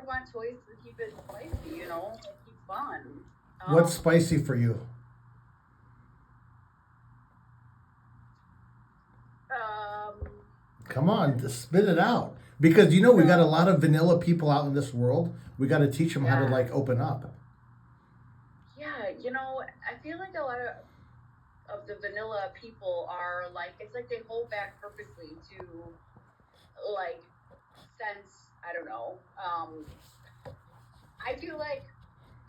would want toys to keep it spicy, you know, like keep fun. What's spicy for you? Come on, just spit it out. Because we got a lot of vanilla people out in this world. We got to teach them how to like open up. Yeah, I feel like a lot of the vanilla people are like, it's like they hold back purposely to like sense, I don't know. I feel like,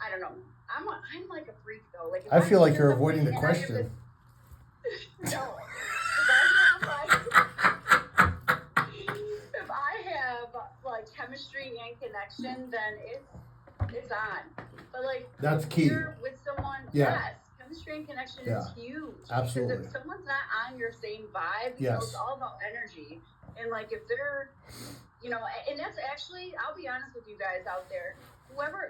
I don't know. I'm like a freak though. Like I feel like you're avoiding the question. No. If I have like chemistry and connection, then it's on. But like that's key. You're with someone, yes, chemistry and connection is huge. Absolutely. Because if someone's not on your same vibe, it's all about energy. And like if they're, and that's actually, I'll be honest with you guys out there,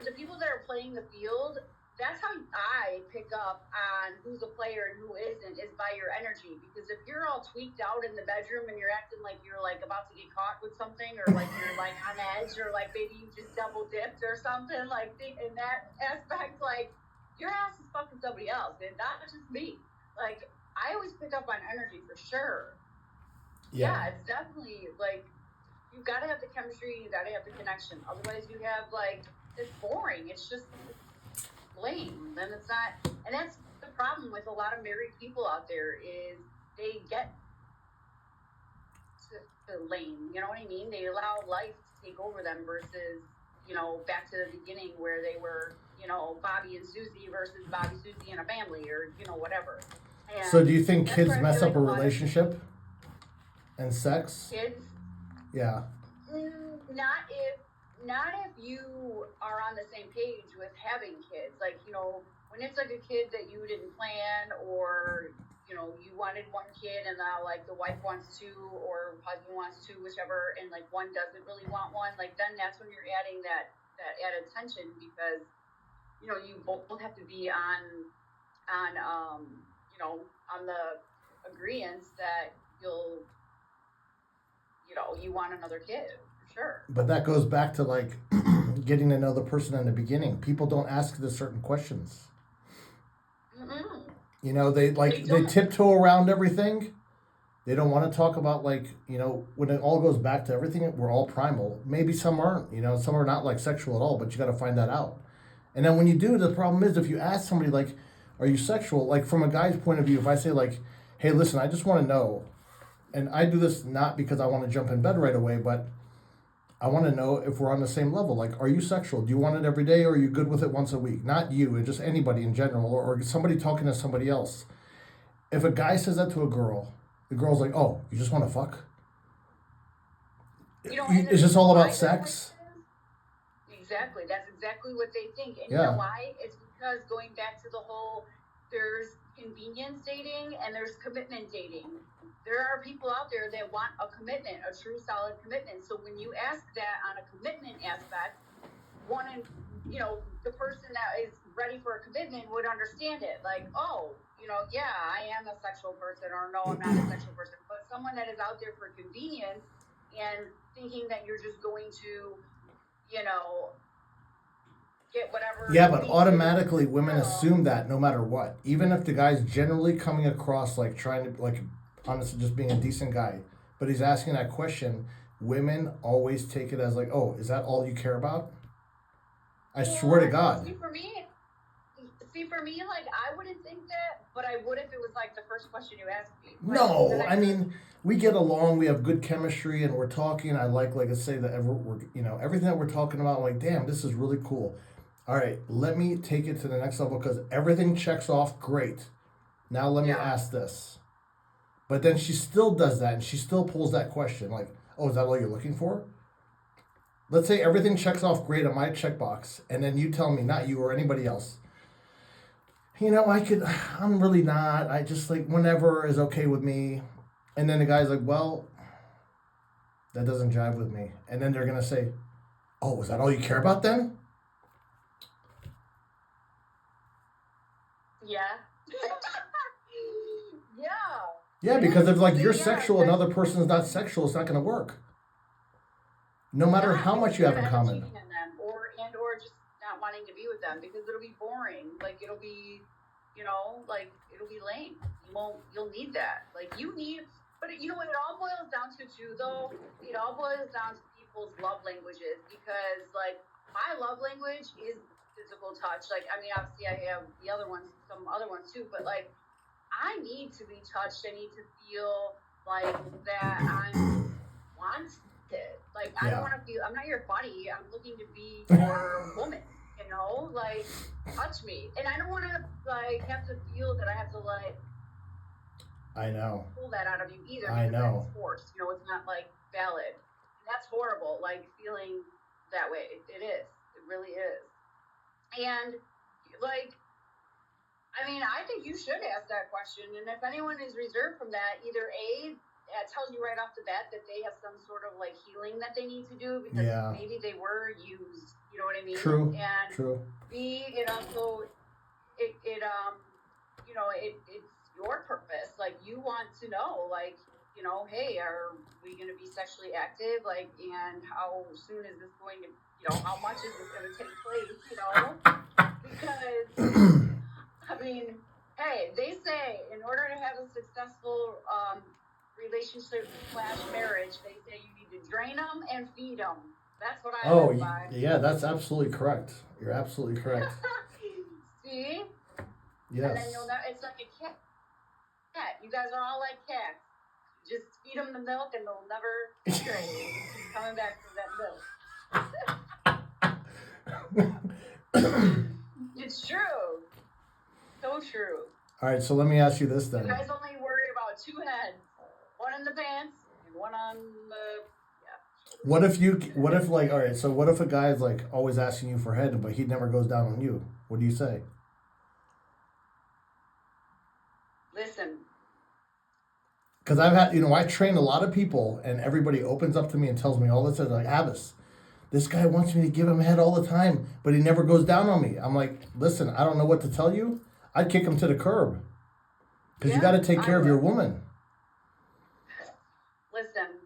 the people that are playing the field, that's how I pick up on who's a player and who isn't, is by your energy. Because if you're all tweaked out in the bedroom and you're acting like you're like about to get caught with something, or like you're like on edge, or like maybe you just double dipped or something, like in that aspect, like your ass is fucking somebody else, and not just me. Like I always pick up on energy for sure. Yeah, it's definitely like you gotta have the chemistry, you gotta have the connection. Otherwise, you have like it's boring. It's just lame. Then it's not, and that's the problem with a lot of married people out there is they get to lame. You know what I mean? They allow life to take over them versus back to the beginning where they were Bobby and Susie versus Bobby, Susie, and a family, or whatever. And so do you think kids mess up a relationship and sex? Kids? Yeah. Not if you are on the same page with having kids. Like, when it's like a kid that you didn't plan, or, you wanted one kid and now like the wife wants two or husband wants two, whichever, and like one doesn't really want one, like then that's when you're adding that added tension, because, you both have to be on the agreeance that you want another kid. Sure. But that goes back to like getting to know the person in the beginning. People don't ask the certain questions. Mm-hmm. They tiptoe around everything. They don't want to talk about like, when it all goes back to everything, we're all primal. Maybe some aren't, some are not like sexual at all, but you got to find that out. And then when you do, the problem is if you ask somebody like, are you sexual? Like from a guy's point of view, if I say like, hey, listen, I just want to know, and I do this not because I want to jump in bed right away, but I want to know if we're on the same level. Like, are you sexual? Do you want it every day, or are you good with it once a week? Not you, and just anybody in general, or somebody talking to somebody else. If a guy says that to a girl, the girl's like, oh, you just want to fuck? Is this all about sex? Exactly. That's exactly what they think. And you know why? It's because going back to the whole, there's convenience dating and there's commitment dating. There are people out there that want a commitment, a true solid commitment. So when you ask that on a commitment aspect, the person that is ready for a commitment would understand it. Like, oh, I am a sexual person, or no, I'm not a sexual person. But someone that is out there for convenience and thinking that you're just going to, get whatever. Yeah, but automatically women assume that no matter what. Even if the guy's generally coming across like trying to, like, honestly just being a decent guy, but he's asking that question, women always take it as like, oh, is that all you care about? I swear to God. See, for me, like, I wouldn't think that, but I would if it was like the first question you asked me. No, I mean, we get along, we have good chemistry, and we're talking. I like I say that we're, everything that we're talking about, I'm like, damn, this is really cool. All right, let me take it to the next level because everything checks off great. Now let me ask this. But then she still does that, and she still pulls that question, like, oh, is that all you're looking for? Let's say everything checks off great on my checkbox, and then you tell me, not you or anybody else, I'm really not. I just like whenever is okay with me. And then the guy's like, well, that doesn't jive with me. And then they're going to say, oh, is that all you care about then? Yeah. Yeah, because if like you're sexual, another person is not sexual, it's not going to work. No matter how much you have in common. be with them because it'll be boring. Like, it'll be, like, it'll be lame. You'll need that. Like, but you know what it all boils down to too, though? It all boils down to people's love languages, because, like, my love language is physical touch. Like, I mean, obviously I have some other ones too, but, like, I need to be touched. I need to feel like that I'm wanted. Like, I don't want to feel, I'm not your buddy. I'm looking to be your woman, like, touch me. And I don't want to, like, have to feel that I have to, like, I know. Pull that out of you either. I know. It's forced. It's not, like, valid. And that's horrible. Like, feeling that way. It is. It really is. And, like, I mean, I think you should ask that question. And if anyone is reserved from that, either A, it tells you right off the bat that they have some sort of, like, healing that they need to do because maybe they were used. You know what I mean? True. And True. B, it also, it's your purpose. Like, you want to know, like, hey, are we going to be sexually active? Like, and how soon is this going to, how much is this going to take place? Because, I mean, hey, they say in order to have a successful relationship / marriage, they say you need to drain them and feed them. That's what I live by. Yeah, that's absolutely correct. You're absolutely correct. See? Yes. And then it's like a cat. You guys are all like cats. Just feed them the milk and they'll never stray. Keep coming back for that milk. It's true. So true. All right, so let me ask you this then. You guys only worry about two heads. One in the pants and one on the... What if a guy is, like, always asking you for head, but he never goes down on you? What do you say? Listen. Because I've had, I train a lot of people, and everybody opens up to me and tells me all this. They're like, Abbas, this guy wants me to give him head all the time, but he never goes down on me. I'm like, listen, I don't know what to tell you. I'd kick him to the curb. Because you got to take care of your woman. Listen,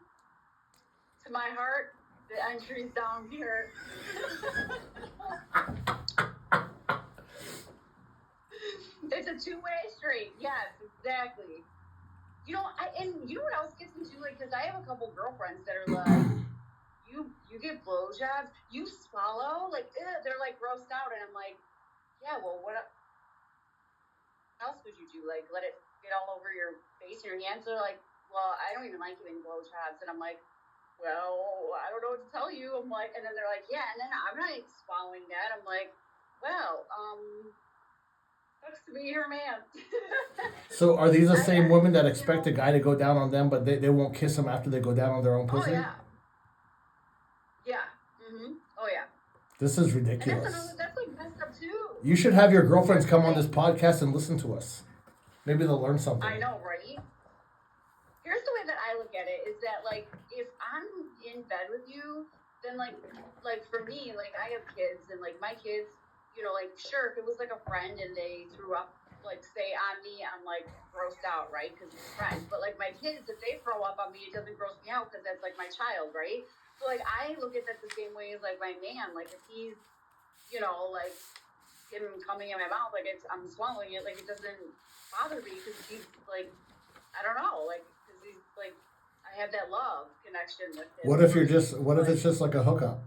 to my heart, the entry's down here. It's a two-way street. Yes, exactly. And you know what else gets into, like, because I have a couple girlfriends that are like, you get blowjobs, you swallow, like, they're like grossed out, and I'm like, yeah, well, what else would you do? Like, let it get all over your face and your hands? They're like, well, I don't even like giving blowjobs, and I'm like, well, I don't know what to tell you. I'm like, and then they're like, yeah, and then I'm not swallowing that. I'm like, well, sucks to be your man. So are these the same women that expect a guy to go down on them, but they won't kiss them after they go down on their own pussy? Oh, yeah. Yeah. Mm-hmm. Oh, yeah. This is ridiculous. And that's like messed up, too. You should have your girlfriends come on this podcast and listen to us. Maybe they'll learn something. I know, right? Here's the way that I look at it, is that, like, if I'm in bed with you, then, like for me, like, I have kids, and, like, my kids, like, sure, if it was, like, a friend and they threw up, like, say, on me, I'm, like, grossed out, right, because it's friends. But, like, my kids, if they throw up on me, it doesn't gross me out because that's, like, my child, right? So, like, I look at that the same way as, like, my man. Like, if he's, like, him coming in my mouth, like, I'm swallowing it, like, it doesn't bother me because he's, like, I don't know, like, because he's, like, I have that love connection with him. What if it's just like a hookup?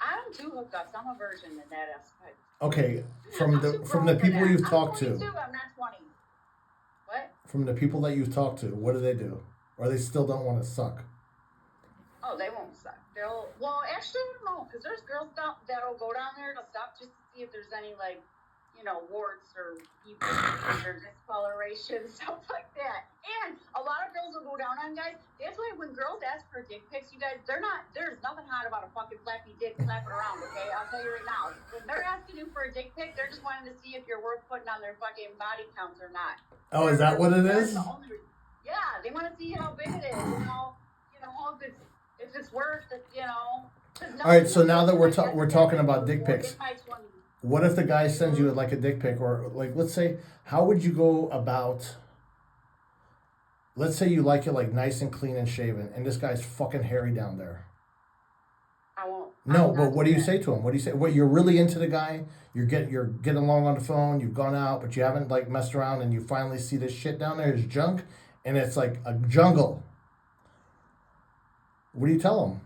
I don't do hookups. I'm a virgin in that aspect. Okay, from the people you've talked to. I'm 22, I'm not 20. What? From the people that you've talked to, what do they do? Or they still don't want to suck? Oh, they won't suck. Actually, I don't know, because there's girls that'll go down there to suck just to see if there's any, like, warts or pupils or discoloration, stuff like that. And a lot of girls will go down on guys. That's why when girls ask for dick pics, you guys, there's nothing hot about a fucking flappy dick flapping around, okay? I'll tell you right now. When they're asking you for a dick pic, they're just wanting to see if you're worth putting on their fucking body counts or not. Oh, is that what it is? Yeah, they want to see how big it is, if it's worth it, All right, so now that we're talking about dick pics, what if the guy sends you like a dick pic, or like, let's say, how would you go about, let's say you like it like nice and clean and shaven, and this guy's fucking hairy down there. I won't. No, but what do you say to him? What do you say? What, you're really into the guy? You're getting along on the phone. You've gone out, but you haven't like messed around, and you finally see this shit down there, his junk, and it's like a jungle. What do you tell him?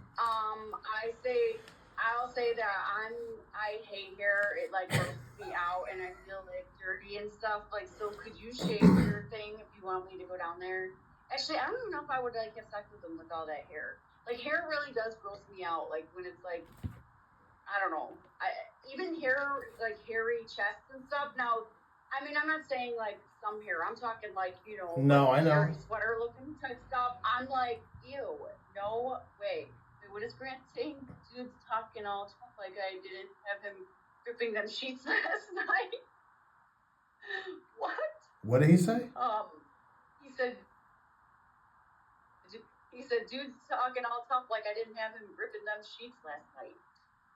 I'll say that I hate hair. It like grosses me out, and I feel like dirty and stuff. Like, so could you shave your thing if you want me to go down there? Actually, I don't even know if I would like have sex with him with all that hair. Like, hair really does gross me out. Like when it's like, I don't know. Even hair, like hairy chests and stuff. Now, I mean, I'm not saying like some hair. I'm talking like, No, I know. hairy sweater looking type stuff. I'm like, ew, no way. Wait, what is Grant saying? Dude's talking all tough like I didn't have him dripping them sheets last night. What? What did he say? He said, dude's talking all tough like I didn't have him ripping them sheets last night.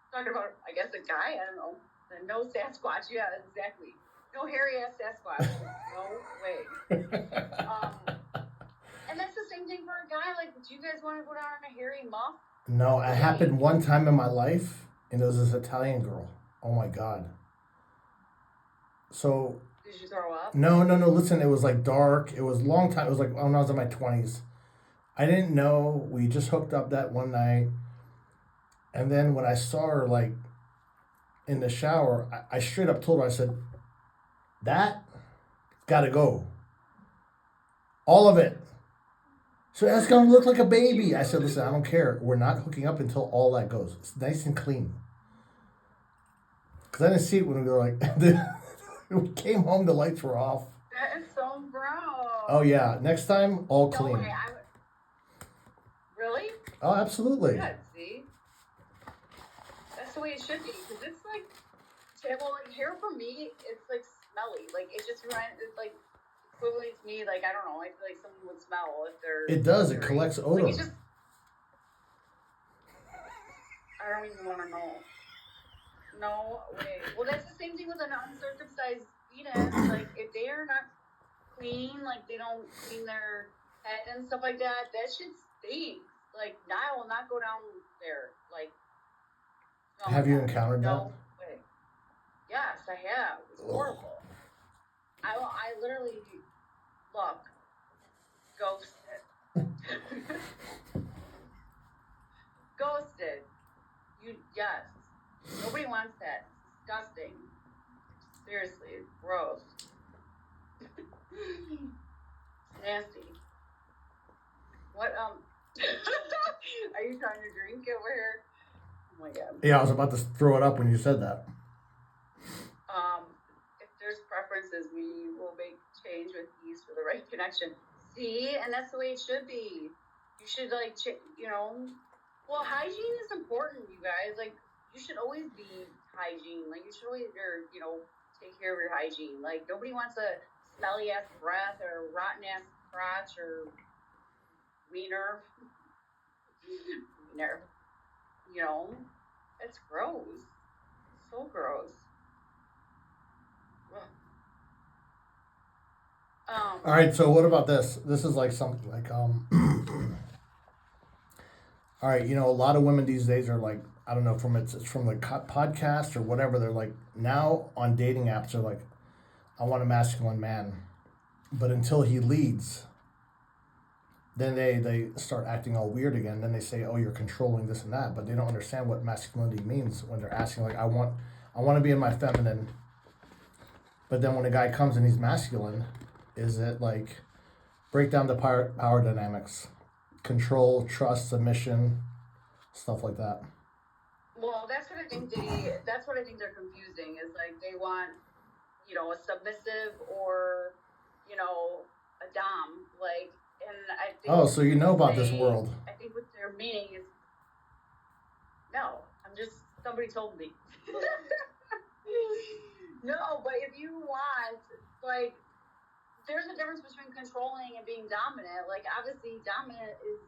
Talking about, I guess, a guy, I don't know. No Sasquatch, yeah, exactly. No hairy ass Sasquatch. No way. And that's the same thing for a guy. Like, do you guys want to go down on a hairy muff? No, it happened one time in my life, and it was this Italian girl. Oh my God. So. Did you throw up? No. Listen, it was like dark. It was a long time. It was like when I was in my 20s. I didn't know. We just hooked up that one night. And then when I saw her, like, in the shower, I straight up told her, I said, that gotta go. All of it. So that's gonna look like a baby. I said, listen, I don't care. We're not hooking up until all that goes. It's nice and clean. Because I didn't see it when we were like, we came home, the lights were off. That is so gross. Oh, yeah. Next time, all clean. Way. Really? Oh, absolutely. Good, see? That's the way it should be, because it's like, well, like hair for me, it's like smelly. Like it just reminds, it's like equivalent to me. Like I don't know, I feel like someone would smell if they're. It does. It collects odor. Like, I don't even want to know. No way. Well, that's the same thing with an uncircumcised penis. Like if they are not clean, like they don't clean their head and stuff like that, that shit stinks. Like I will not go down there. Like. No, have you encountered that? No way. Yes, I have. It's horrible. I literally look ghosted. Ghosted. Yes. Nobody wants that. It's disgusting. Seriously, it's gross. It's nasty. What are you trying to drink over here? Oh my God. Yeah, I was about to throw it up when you said that. If there's preferences, we will make change with ease for the right connection. See, and that's the way it should be. You should well, hygiene is important, you guys. Like, you should always be hygiene. Like, you should always, take care of your hygiene. Like, nobody wants a smelly ass breath or rotten ass crotch or wiener. It's gross. So gross. All right, so what about this? This is like something like all right, a lot of women these days are like, I don't know, it's from the podcast or whatever. They're like, now on dating apps, they're like, I want a masculine man, but until he leads, then they start acting all weird again. Then they say, oh, you're controlling this and that, but they don't understand what masculinity means when they're asking, like, I want to be in my feminine, but then when a guy comes and he's masculine, is it like break down the power dynamics, control, trust, submission, stuff like that? Well, that's what I think they're confusing, is like they want, a submissive or, a dom, like, and I think. Oh, so you know about this world. I think what they're meaning is, no, somebody told me. No, but if you want, like, there's a difference between controlling and being dominant. Like, obviously, dominant is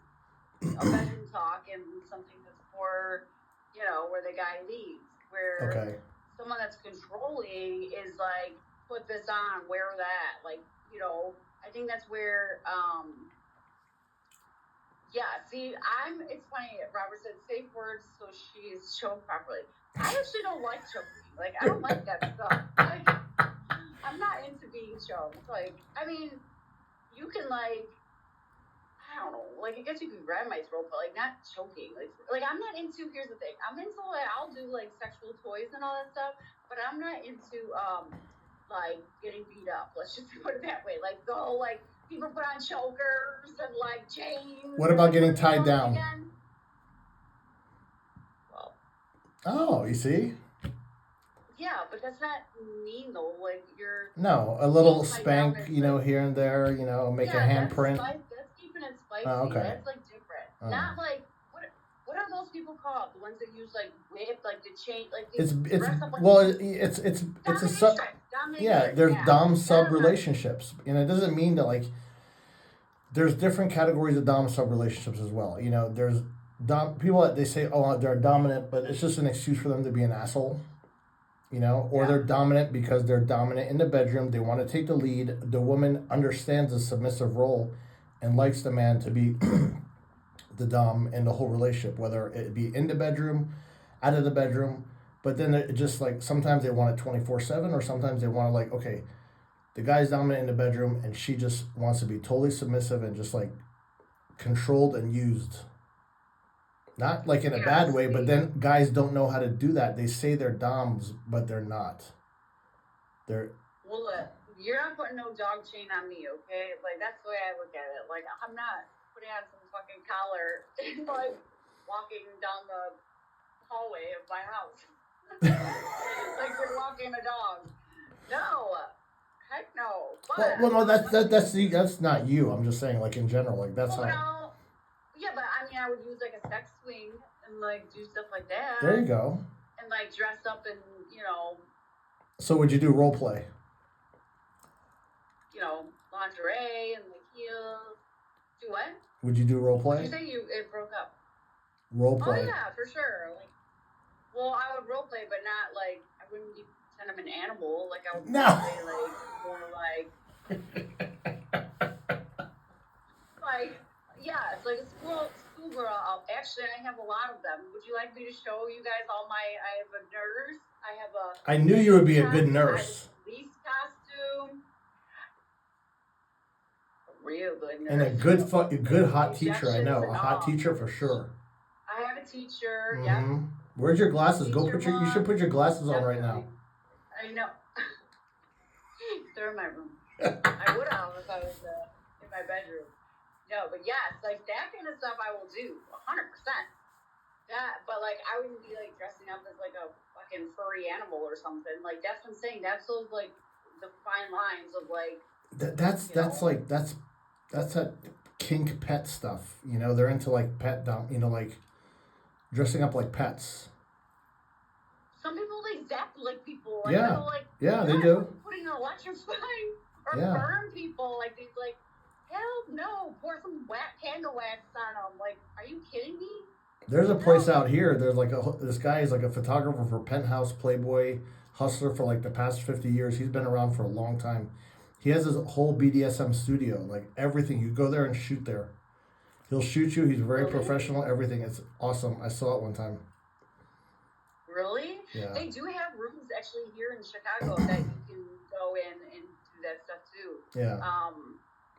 a bedroom talk and something that's more, where the guy leads. Where someone that's controlling is like, put this on, wear that. Like, I think that's where Yeah, see, it's funny, Robert said safe words so she's choked properly. I actually don't like choking. Like, I don't like that stuff. Like, I'm not into being choked. Like, I mean, you can, like, I don't know, like, I guess you can grab my throat, but, like, not choking. Like I'm not into, here's the thing, I'm into, like, I'll do, like, sexual toys and all that stuff, but I'm not into, like, getting beat up. Let's just put it that way. Like, the whole, like, people put on chokers and, like, chains. What about getting tied down? Again? Well. Oh, you see? Yeah, but that's not mean though. Like a little spank, here and there, make a handprint. That's keeping it spicy. Oh, okay. That's like different. Not like what are those people called? The ones that use like whip, like the chain, like it's a sub. Yeah, there's dom sub relationships, and it doesn't mean that like. There's different categories of dom sub relationships as well. There's people that they say, oh, they're dominant, but it's just an excuse for them to be an asshole. Or they're dominant because they're dominant in the bedroom. They want to take the lead. The woman understands the submissive role and likes the man to be the dom in the whole relationship, whether it be in the bedroom, out of the bedroom. But then it just like sometimes they want it 24/7, or sometimes they want to like, okay, the guy's dominant in the bedroom and she just wants to be totally submissive and just like controlled and used. Not like in a bad way, but then guys don't know how to do that. They say they're doms, but they're not. Well, you're not putting no dog chain on me, okay? Like, that's the way I look at it. Like, I'm not putting on some fucking collar and, like, walking down the hallway of my house. Like, you're walking a dog. No. Heck no. But, well, no, that's not you. I'm just saying, like, in general, like, that's how... No. Yeah, but I mean, I would use like a sex swing and like do stuff like that. There you go. And like dress up in, So would you do role play? Lingerie and like heels. Do what? Would you do role play? Did you say it broke up? Role play. Oh yeah, for sure. Like, well, I would role play, but not like I wouldn't pretend I'm an animal. Like I would play like more like. Yeah, it's like a schoolgirl. Actually, I have a lot of them. Would you like me to show you guys all I have a nurse. I knew you would be a good nurse. I have a police costume. A real good nurse. And a good hot teacher, I know. A hot teacher for sure. I have a teacher, mm-hmm. Where's your glasses? You should put your glasses on right now. I know. They're in my room. I would have if I was in my bedroom. No, but yes, like that kind of stuff I will do 100%. That, but like I wouldn't be like dressing up as like a fucking furry animal or something. Like that's what I'm saying. That's those like the fine lines of like. That's that kink pet stuff. They're into like pet like dressing up like pets. Some people like zap like people. Like, they do. Putting an electrifying or burn people like these like. Hell no! Pour some candle wax on them. Like, are you kidding me? There's a place out here. There's like this guy is like a photographer for Penthouse, Playboy, Hustler for like the past 50 years. He's been around for a long time. He has his whole BDSM studio, like everything. You go there and shoot there. He'll shoot you. He's very professional. Everything. It's awesome. I saw it one time. Really? Yeah. They do have rooms actually here in Chicago that you can go in and do that stuff too. Yeah.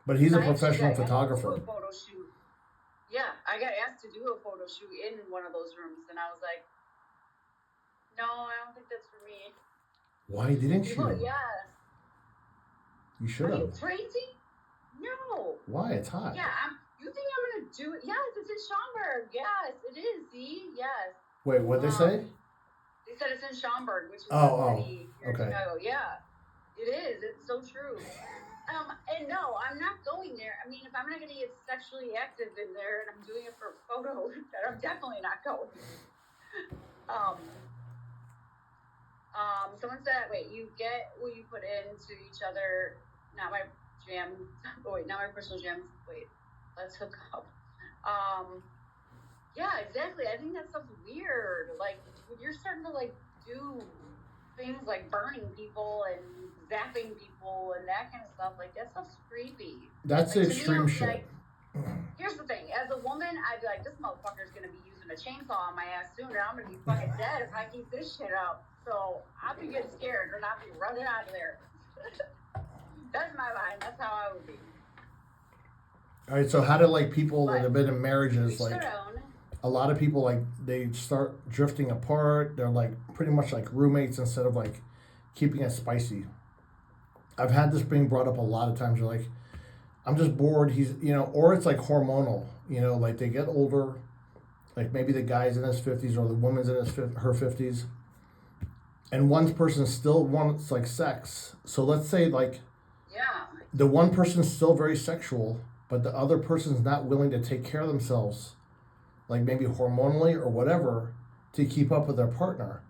But he's a professional photographer. A photo shoot. Yeah, I got asked to do a photo shoot in one of those rooms, and I was like, "No, I don't think that's for me." Why didn't you? Well, yes. You should have. Are you crazy? No. Why? It's hot. Yeah, you think I'm gonna do it? Yes, it's in Schaumburg. Yes, it is. See, yes. Wait, what'd they say? They said it's in Schaumburg, which is okay. In Chicago. Yeah, it is. It's so true. And no, I'm not going there. I mean, if I'm not going to get sexually active in there and I'm doing it for a photo, then I'm definitely not going. Someone said, wait, you get what you put into each other, not my jam. Oh, wait, not my personal jams. Wait, let's hook up. Yeah, exactly. I think that stuff's weird. Like, when you're starting to, like, do things like burning people and zapping people and that kind of stuff, like that stuff's creepy. That's like, extreme shit. Like, here's the thing. As a woman, I'd be like, this motherfucker's going to be using a chainsaw on my ass soon, and I'm going to be fucking dead if I keep this shit up. So I'd be getting scared, and I'd be running out of there. That's my mind. That's how I would be. All right, so how do like people that have been in marriages, like a lot of people, like they start drifting apart. They're like pretty much like roommates instead of like keeping it spicy. I've had this being brought up a lot of times. You're like, I'm just bored. He's, or it's like hormonal. Like they get older. Like maybe the guy's in his 50s or the woman's in her 50s, and one person still wants like sex. So let's say like, the one person's still very sexual, but the other person's not willing to take care of themselves, like maybe hormonally or whatever, to keep up with their partner.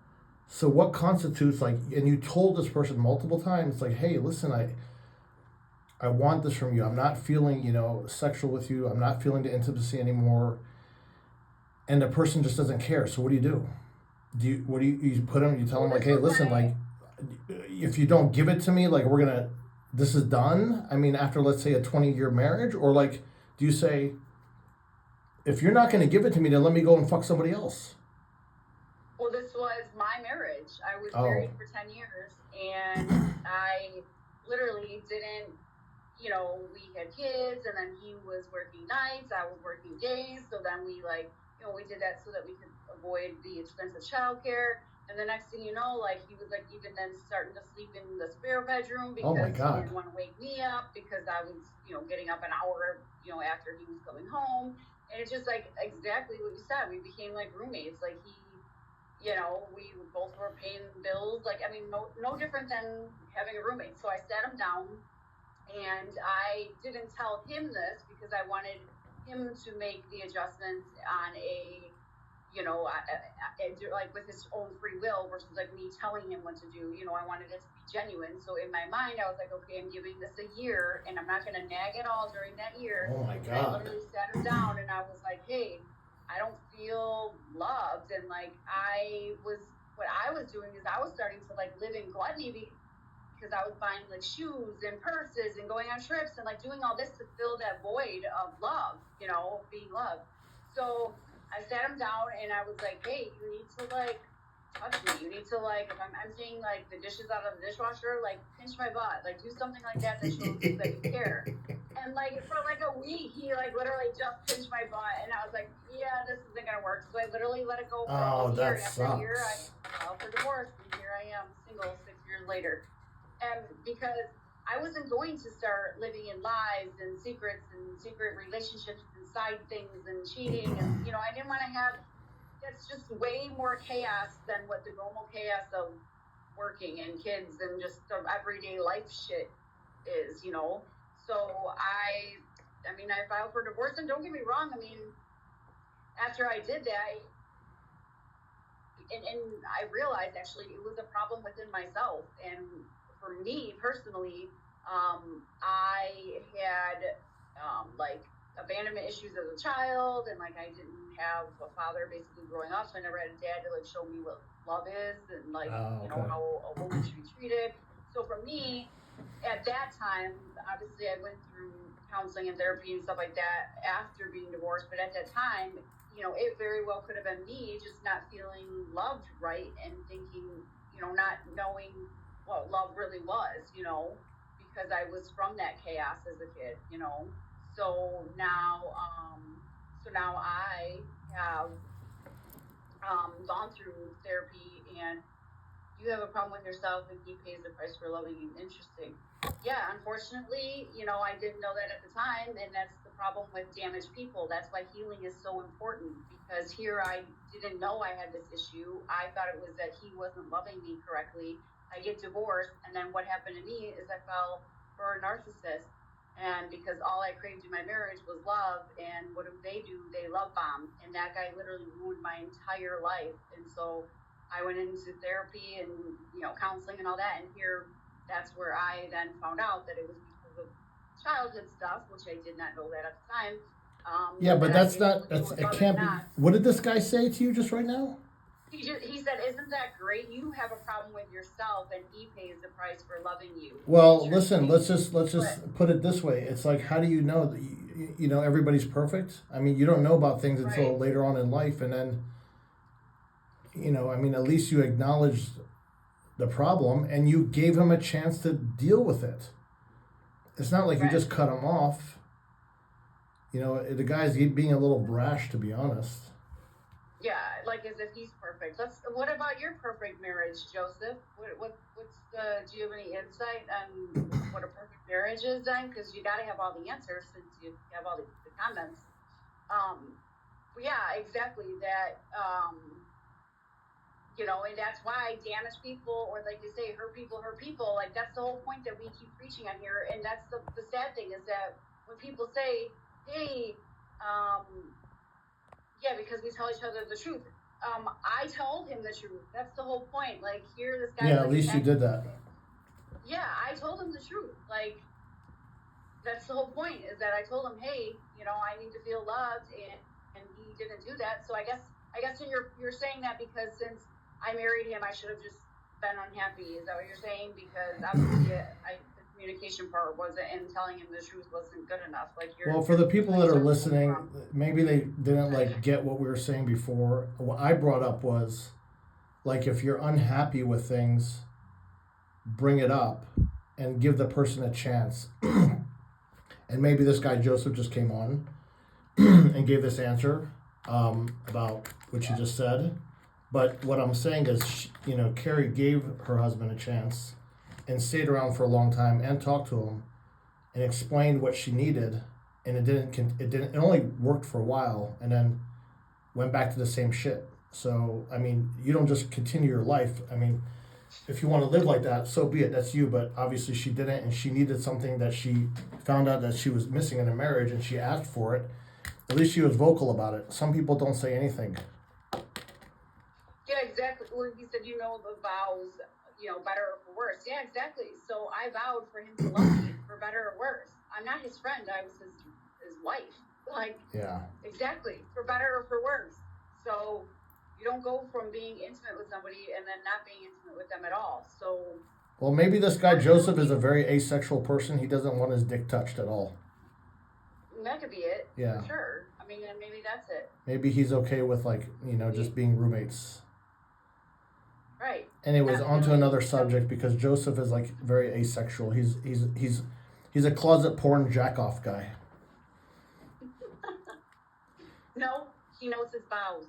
So what constitutes like, and you told this person multiple times, like, hey, listen, I want this from you. I'm not feeling, sexual with you. I'm not feeling the intimacy anymore. And the person just doesn't care. So what do? You put them, you tell them like, hey, listen, like, if you don't give it to me, like this is done. I mean, after let's say a 20-year marriage, or like, do you say, if you're not going to give it to me, then let me go and fuck somebody else? Well, this was my marriage. I was married for 10 years, and I literally didn't, we had kids, and then he was working nights, I was working days, so then we we did that so that we could avoid the expensive childcare. And the next thing you know, like, he was, like, even then starting to sleep in the spare bedroom because he didn't want to wake me up because I was, getting up an hour, after he was coming home. And it's just, like, exactly what you said. We became, like, roommates. Like, we both were paying bills. Like, I mean, no different than having a roommate. So I sat him down, and I didn't tell him this because I wanted him to make the adjustments on a like with his own free will versus like me telling him what to do. I wanted it to be genuine. So in my mind, I was like, okay, I'm giving this a year, and I'm not going to nag at all during that year. Oh my God. And I literally sat him down, and I was like, hey, I don't feel loved. And like what I was doing is I was starting to like live in gluttony because I was buying like shoes and purses and going on trips and like doing all this to fill that void of love, being loved. So I sat him down, and I was like, hey, you need to like touch me. You need to like, if I'm emptying like the dishes out of the dishwasher, like pinch my butt, like do something like that shows that you care. And like for like a week, he like literally just pinched my butt, and I was like, yeah, this isn't gonna work. So I literally let it go for a year. After a year, I filed for divorce, and here I am, single 6 years later. And because I wasn't going to start living in lies and secrets and secret relationships and side things and cheating, and I didn't want to have. That's just way more chaos than what the normal chaos of working and kids and just the everyday life shit is, So I filed for divorce, and don't get me wrong. I mean, after I did that, and I realized actually it was a problem within myself. And for me personally, I had like abandonment issues as a child, and like I didn't have a father basically growing up, so I never had a dad to like show me what love is and like how a woman should be treated. So for me, at that time, obviously I went through counseling and therapy and stuff like that after being divorced, but at that time, it very well could have been me just not feeling loved right and thinking, not knowing what love really was, because I was from that chaos as a kid, So now I have gone through therapy, and you have a problem with yourself and he pays the price for loving you. Interesting. Yeah, unfortunately, I didn't know that at the time, and that's the problem with damaged people. That's why healing is so important, because here I didn't know I had this issue. I thought it was that he wasn't loving me correctly. I get divorced, and then what happened to me is I fell for a narcissist, and because all I craved in my marriage was love, and what do? They love bomb, and that guy literally ruined my entire life. And so I went into therapy and counseling and all that, and here that's where I then found out that it was because of childhood stuff, which I did not know that at the time. Yeah, but it can't be. What did this guy say to you just right now? He said, "Isn't that great? You have a problem with yourself, and he pays the price for loving you." Well, listen, let's put it this way. It's like, how do you know that you know everybody's perfect? I mean, you don't know about things until right. later on in life, and then I mean, at least you acknowledged the problem and you gave him a chance to deal with it. It's not like you Right. just cut him off. The guy's being a little brash, to be honest. Yeah, like as if he's perfect. What about your perfect marriage, Joseph? What's the? Do you have any insight on what a perfect marriage is then? Because you got to have all the answers since you have all the comments. Yeah, exactly that. And that's why damaged people, or like you say, hurt people, like that's the whole point that we keep preaching on here. And that's the sad thing is that when people say, hey, yeah, because we tell each other the truth. I told him the truth. That's the whole point. Like, here, this guy's at like least you did that. Yeah, I told him the truth. Like, that's the whole point is that I told him, hey, I need to feel loved, and he didn't do that. So I guess you're saying that because since I married him, I should have just been unhappy. Is that what you're saying? Because obviously, the communication part wasn't, and telling him the truth wasn't good enough. Well, for the people that are listening, maybe they didn't get what we were saying before. What I brought up was, like, if you're unhappy with things, bring it up and give the person a chance. And maybe this guy Joseph just came on and gave this answer about what you just said. But what I'm saying is, Keri gave her husband a chance and stayed around for a long time and talked to him and explained what she needed, and it only worked for a while, and then went back to the same shit. So I mean, you don't just continue your life. I mean, if you want to live like that, so be it. That's you. But obviously, she didn't, and she needed something that she found out that she was missing in a marriage, and she asked for it. At least she was vocal about it. Some people don't say anything. Yeah, exactly. Well, he said, the vows, better or for worse. Yeah, exactly. So I vowed for him to love me for better or worse. I'm not his friend. I was his wife. Like, yeah, exactly. For better or for worse. So you don't go from being intimate with somebody and then not being intimate with them at all. So. Well, maybe this guy Joseph is a very asexual person. He doesn't want his dick touched at all. That could be it. Yeah. For sure. I mean, and maybe that's it. Maybe he's okay with just being roommates. Right. Anyways, on to another subject because Joseph is very asexual. He's a closet porn jack off guy. No, he knows his vows.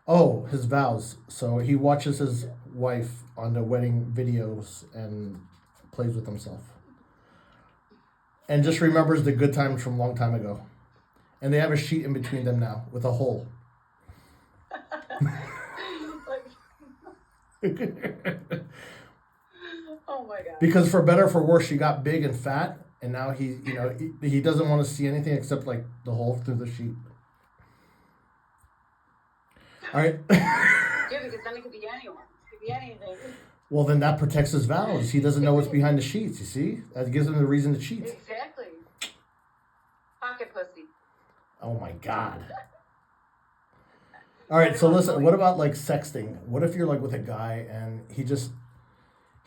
Oh, his vows. So he watches his wife on the wedding videos and plays with himself. And just remembers the good times from a long time ago. And they have a sheet in between them now with a hole. Oh my god. Because for better or for worse, she got big and fat, and now he doesn't want to see anything except the hole through the sheet. All right. Yeah, because then it could be anyone. It could be anything. Well, then that protects his vows. He doesn't know what's behind the sheets, you see? That gives him the reason to cheat. Exactly. Pocket pussy. Oh my god. All right, so listen, what about sexting? What if you're with a guy and he's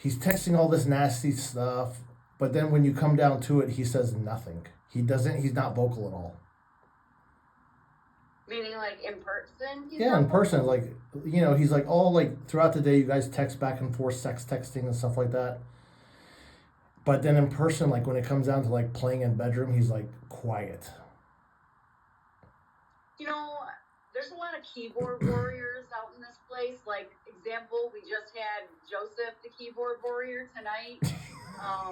texting all this nasty stuff, but then when you come down to it, he says nothing. He's not vocal at all. Meaning in person? Yeah, in person. He's throughout the day you guys text back and forth, sex texting and stuff like that. But then in person, when it comes down to playing in bedroom, he's quiet. There's a lot of keyboard warriors out in this place. Example, we just had Joseph, the keyboard warrior, tonight. A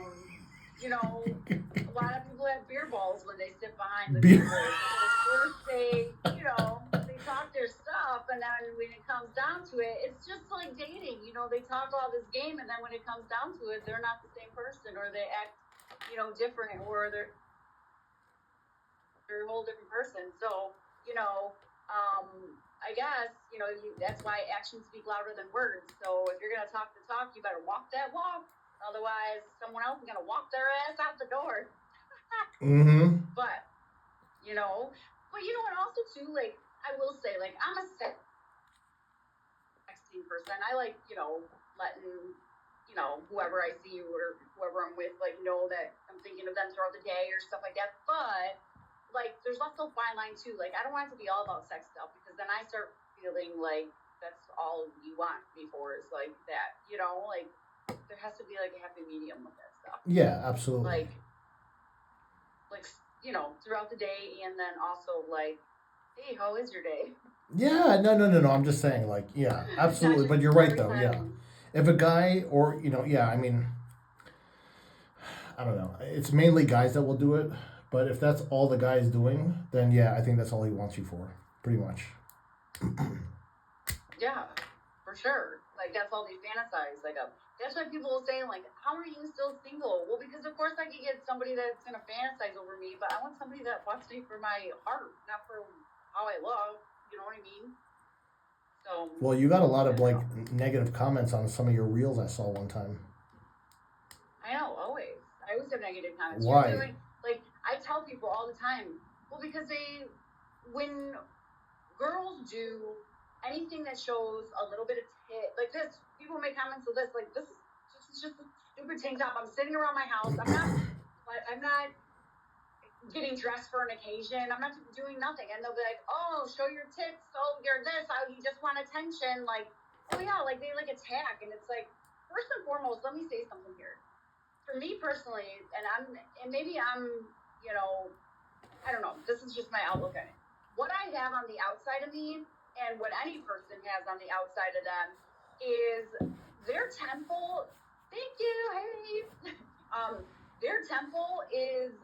lot of people have beer balls when they sit behind the keyboard. First they talk their stuff, and then when it comes down to it, it's just like dating. They talk all this game, and then when it comes down to it, they're not the same person, or they act, different, or they're a whole different person. So, I guess, that's why actions speak louder than words. So if you're going to talk the talk, you better walk that walk. Otherwise, someone else is going to walk their ass out the door. Mm-hmm. But, and also, too, I will say, I'm a sex same person. I like, letting, whoever I see or whoever I'm with, like, know that I'm thinking of them throughout the day or stuff like that. But, like, there's also a fine line, too. Like, I don't want it to be all about sex stuff because then I start feeling like that's all you want me for is, like, that, Like, there has to be, like, a happy medium with that stuff. Yeah, absolutely. Like, throughout the day and then also, like, hey, how is your day? Yeah, no. I'm just saying, like, yeah, absolutely. But you're right, though. Yeah, if a guy or yeah, I mean, I don't know. It's mainly guys that will do it. But if that's all the guy's doing, then yeah, I think that's all he wants you for, pretty much. Yeah, for sure. Like, that's all they fantasize. Like, that's why people will say, like, how are you still single? Well, because of course I could get somebody that's gonna fantasize over me, but I want somebody that wants me for my heart, not for how I love. You know what I mean? So. Well, you got a lot of like negative comments on some of your reels I saw one time. I know, always. I always have negative comments. Why? Like, I tell people all the time, well, because when girls do anything that shows a little bit of tit, like this, people make comments of this, like, this is just a stupid tank top. I'm sitting around my house. I'm not getting dressed for an occasion. I'm not doing nothing. And they'll be like, oh, show your tits. Oh, you're this. Oh, you just want attention. Like, oh, yeah, like, they, like, attack. And it's like, first and foremost, let me say something here. For me personally, and maybe I'm, I don't know, this is just my outlook on it. What I have on the outside of me and what any person has on the outside of them is their temple. Thank you, hey. Their temple is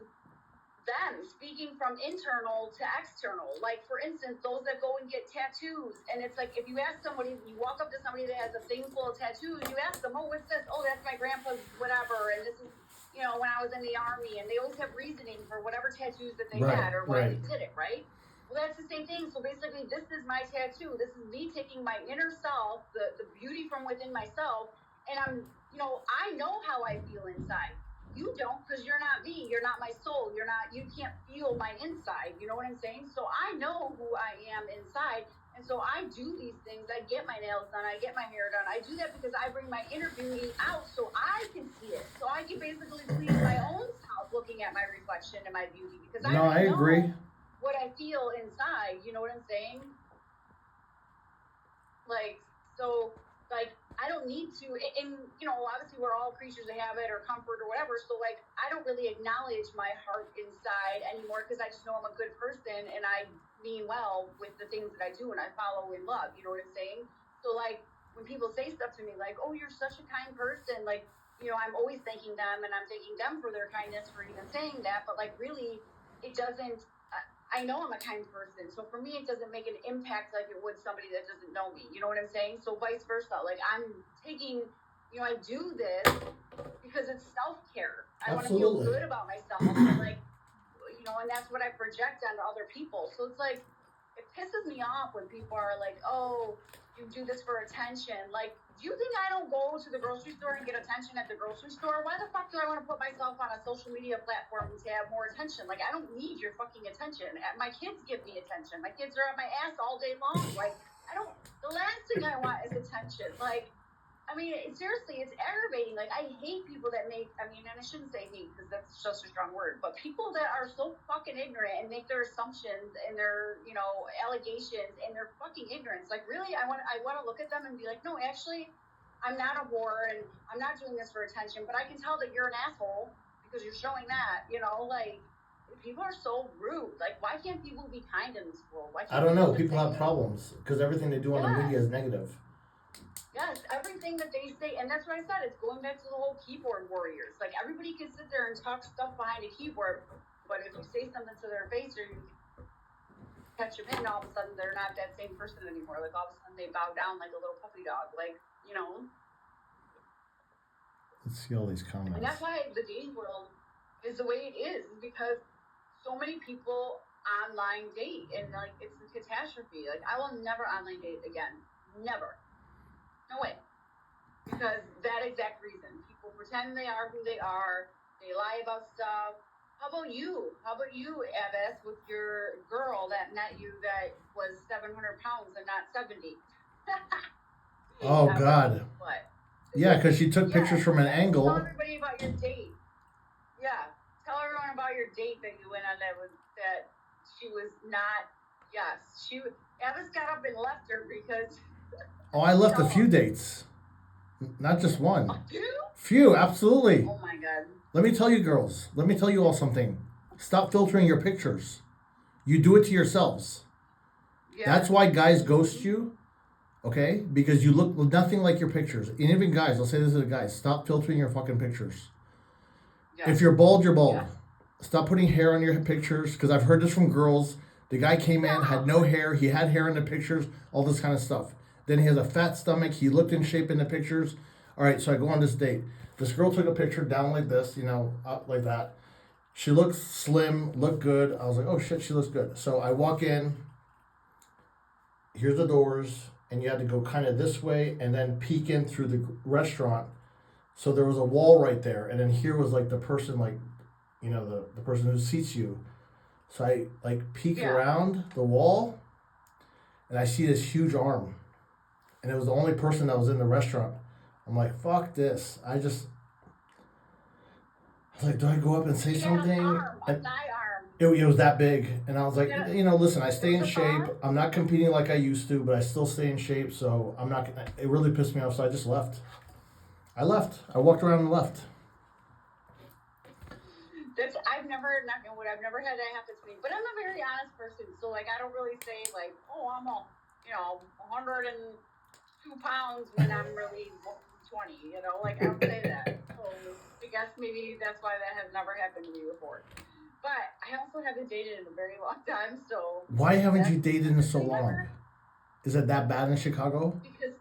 them speaking from internal to external. Like, for instance, those that go and get tattoos, and it's like, if you ask somebody, you walk up to somebody that has a thing full of tattoos, you ask them, oh, what's this? Oh, that's my grandpa's whatever, and this is, when I was in the Army, and they always have reasoning for whatever tattoos that they had or why they did it, right? Well, that's the same thing. So basically, this is my tattoo. This is me taking my inner self, the beauty from within myself, and I know how I feel inside. You don't, because you're not me. You're not my soul. You can't feel my inside. You know what I'm saying? So I know who I am inside. And so I do these things. I get my nails done. I get my hair done. I do that because I bring my inner beauty out so I can see it. So I can basically please my own self looking at my reflection and my beauty. Because I agree. What I feel inside. You know what I'm saying? Like, so, like, I don't need to, and, obviously we're all creatures of habit or comfort or whatever, so, like, I don't really acknowledge my heart inside anymore because I just know I'm a good person and I mean well with the things that I do and I follow in love, you know what I'm saying? So, like, when people say stuff to me like, oh, you're such a kind person, like, I'm always thanking them and I'm thanking them for their kindness for even saying that, but, like, really, it doesn't, I know I'm a kind person, so for me it doesn't make an impact like it would somebody that doesn't know me. You know what I'm saying? So vice versa. Like, I'm taking, I do this because it's self-care. I want to feel good about myself, and, like, and that's what I project onto other people. So it's like, it pisses me off when people are like, oh, you do this for attention. Like, do you think I don't go to the grocery store and get attention at the grocery store? Why the fuck do I want to put myself on a social media platform to have more attention? Like, I don't need your fucking attention. My kids give me attention. My kids are at my ass all day long. Like, the last thing I want is attention. Like, I mean, seriously, it's aggravating. Like, I hate people that and I shouldn't say hate because that's just a strong word, but people that are so fucking ignorant and make their assumptions and their, allegations and their fucking ignorance. Like, really, I want to look at them and be like, no, actually, I'm not a whore and I'm not doing this for attention, but I can tell that you're an asshole because you're showing that, like, people are so rude. Like, why can't people be kind in this world? I don't know. People have problems because everything they do on the media is negative. Yes, everything that they say, and that's what I said, it's going back to the whole keyboard warriors. Like, everybody can sit there and talk stuff behind a keyboard, but if you say something to their face or you catch them in, all of a sudden they're not that same person anymore. Like, all of a sudden they bow down like a little puppy dog. Like, Let's see all these comments. And that's why the dating world is the way it is because so many people online date, and, like, it's a catastrophe. Like, I will never online date again. Never. No way. Because that exact reason. People pretend they are who they are. They lie about stuff. How about you? How about you, Abbas, with your girl that met you that was 700 pounds and not 70? Oh God. What? Yeah, because she took pictures from an Tell angle. everybody about your date. Yeah, tell everyone about your date that you went on that she was not. Yes, Evis got up and left her because. Oh, I left a few dates, not just one. A few? Few, absolutely. Oh my God. Let me tell you, girls. Let me tell you all something. Stop filtering your pictures. You do it to yourselves. Yeah. That's why guys ghost you. Okay? Because you look nothing like your pictures. And even guys, I'll say this to the guys, stop filtering your fucking pictures. Yes. If you're bald, you're bald. Yes. Stop putting hair on your pictures, because I've heard this from girls. The guy came in, had no hair, he had hair in the pictures, all this kind of stuff. Then he has a fat stomach, he looked in shape in the pictures. All right, so I go on this date. This girl took a picture down like this, up like that. She looked slim, looked good. I was like, oh shit, she looks good. So I walk in, here's the doors, and you had to go kind of this way and then peek in through the restaurant. So there was a wall right there, and then here was like the person, like, the person who seats you. So I like peek around the wall, and I see this huge arm, and it was the only person that was in the restaurant. I'm like, fuck this. I was like, do I go up and say something? A thigh arm. It was that big, and I was like, listen, I stay in shape. I'm not competing like I used to, but I still stay in shape. So I'm not. It really pissed me off. So I just left. I left. I walked around and left. I've never had that happen to me. But I'm a very honest person, so like I don't really say like, oh, I'm 102 pounds when I'm really 20. Like I don't say that. So I guess maybe that's why that has never happened to me before. But I also haven't dated in a very long time, so. Why haven't you dated in so long? Is it that bad in Chicago? Because,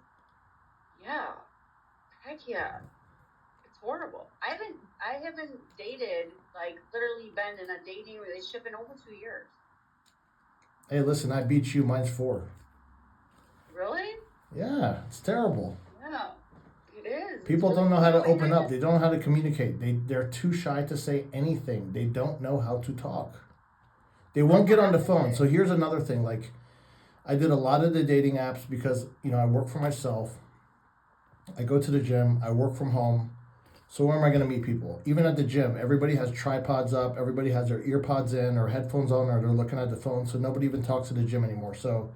heck yeah, it's horrible. I haven't dated, like literally been in a dating relationship in over 2 years. Hey, listen, I beat you. Mine's 4. Really? Yeah, it's terrible. Yeah. It is. People don't know how to open up. They don't know how to communicate. They're too shy to say anything. They don't know how to talk. They won't get on the phone. So here's another thing. Like, I did a lot of the dating apps because, I work for myself. I go to the gym. I work from home. So where am I going to meet people? Even at the gym, everybody has tripods up. Everybody has their ear pods in or headphones on, or they're looking at the phone. So nobody even talks at the gym anymore. So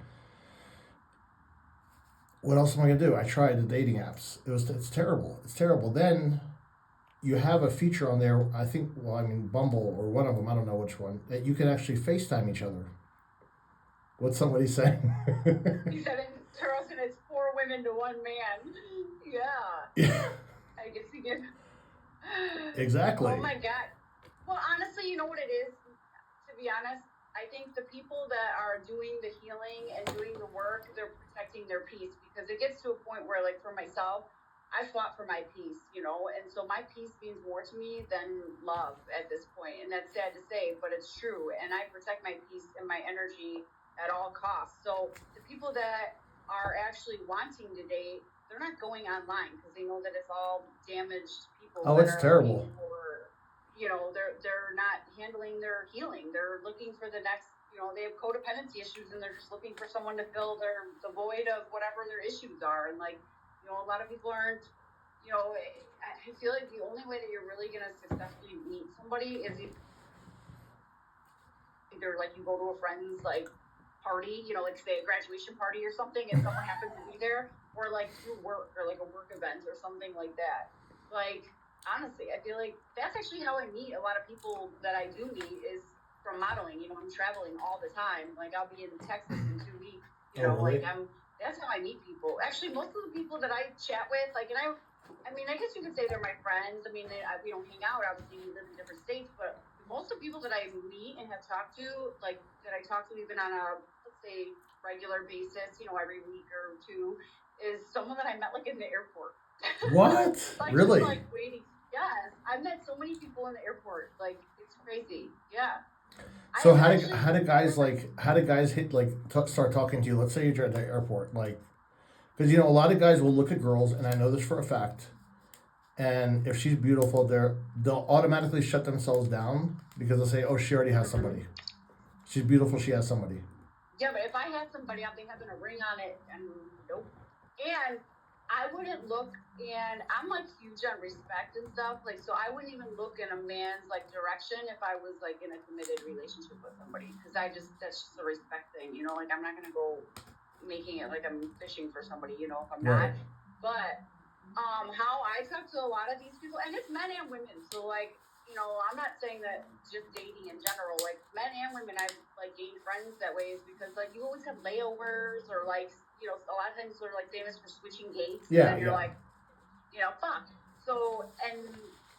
what else am I going to do? I tried the dating apps. It's terrible. It's terrible. Then you have a feature on there, I think, Bumble or one of them, I don't know which one, that you can actually FaceTime each other. What's somebody saying? He said in Charleston, it's 4 women to 1 man. Yeah. I guess he did. Exactly. Oh my God. Well, honestly, you know what it is? To be honest, I think the people that are doing the healing and doing the work, they're protecting their peace, because it gets to a point where, like, for myself, I fought for my peace, and so my peace means more to me than love at this point. And that's sad to say, but it's true. And I protect my peace and my energy at all costs. So the people that are actually wanting to date, they're not going online because they know that it's all damaged people. Oh, it's terrible. They're not handling their healing. They're looking for the next, they have codependency issues, and they're just looking for someone to fill the void of whatever their issues are. And like, a lot of people aren't, I feel like the only way that you're really going to successfully meet somebody is either like you go to a friend's like party, like say a graduation party or something, and someone happens to be there, or like through work or like a work event or something like that. Like, honestly, I feel like that's actually how I meet a lot of people that I do meet is from modeling. I'm traveling all the time. Like, I'll be in Texas in 2 weeks. Really? That's how I meet people. Actually, most of the people that I chat with, like, and I guess you could say they're my friends. I mean, we don't hang out. Obviously, we live in different states, but most of the people that I meet and have talked to, like, that I talk to even on a, let's say, regular basis, every week or two, is someone that I met, like, in the airport. What? Like, really? Just, like, waiting. Yes. I've met so many people in the airport. Like, it's crazy. Yeah. So how do guys hit, like, start talking to you? Let's say you're at the airport, like, because a lot of guys will look at girls, and I know this for a fact, and if she's beautiful, they'll automatically shut themselves down because they'll say, oh, she already has somebody. She's beautiful, she has somebody. Yeah, but if I had somebody, I'd be having a ring on it, and nope. And I wouldn't look, and I'm like huge on respect and stuff. Like, so I wouldn't even look in a man's like direction if I was like in a committed relationship with somebody, because that's just a respect thing, you know. Like, I'm not gonna go making it like I'm fishing for somebody, you know, if I'm not. But how I talk to a lot of these people, and it's men and women. So like, you know, I'm not saying that just dating in general. Like, men and women, I've like gained friends that way, is because like you always have layovers, or like, you know, a lot of times they're like famous for switching gates, and then you're like, you know, fuck. So, and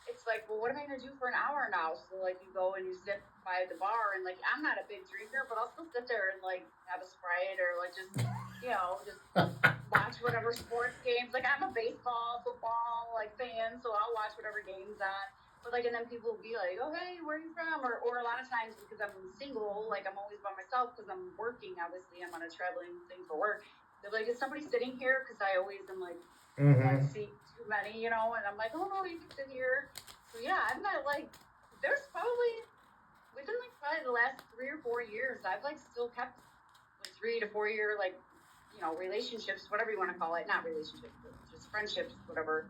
it's like, well, what am I gonna do for an hour now? So like, you go and you sit by the bar, and like, I'm not a big drinker, but I'll still sit there and like have a Sprite, or like just, you know, just watch whatever sports games. Like, I'm a baseball, football like fan, so I'll watch whatever games on. But like, and then people will be like, oh, hey, where are you from? Or a lot of times, because I'm single, like I'm always by myself because I'm working. Obviously, I'm on a traveling thing for work. They're like, is somebody sitting here? Because I always am like, one seat too many, you know. And I'm like, oh no, you can sit here. So yeah, I've met like, there's probably within like probably the last 3 or 4 years, I've like still kept like 3 to 4 year like, you know, relationships, whatever you want to call it, not relationships, but just friendships, whatever.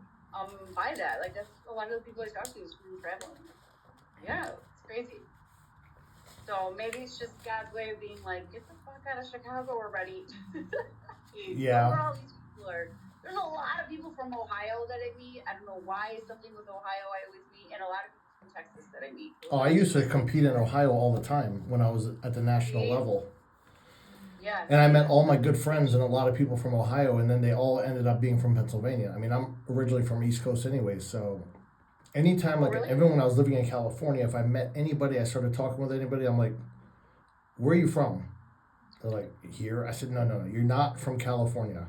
By that, like, that's a lot of the people I talk to is from traveling. Yeah, it's crazy. So maybe it's just God's way of being like, get the fuck out of Chicago already. Yeah. Where all these people are. There's a lot of people from Ohio that I meet. I don't know why, something with Ohio I always meet, and a lot of people from Texas that I meet. Oh, I used to compete in Ohio all the time when I was at the national level. Yeah. And I met all my good friends and a lot of people from Ohio, and then they all ended up being from Pennsylvania. I mean, I'm originally from East Coast anyway, so anytime, like, really? even when I was living in California, if I met anybody, I started talking with anybody, I'm like, where are you from? They're like, here? I said, no, you're not from California.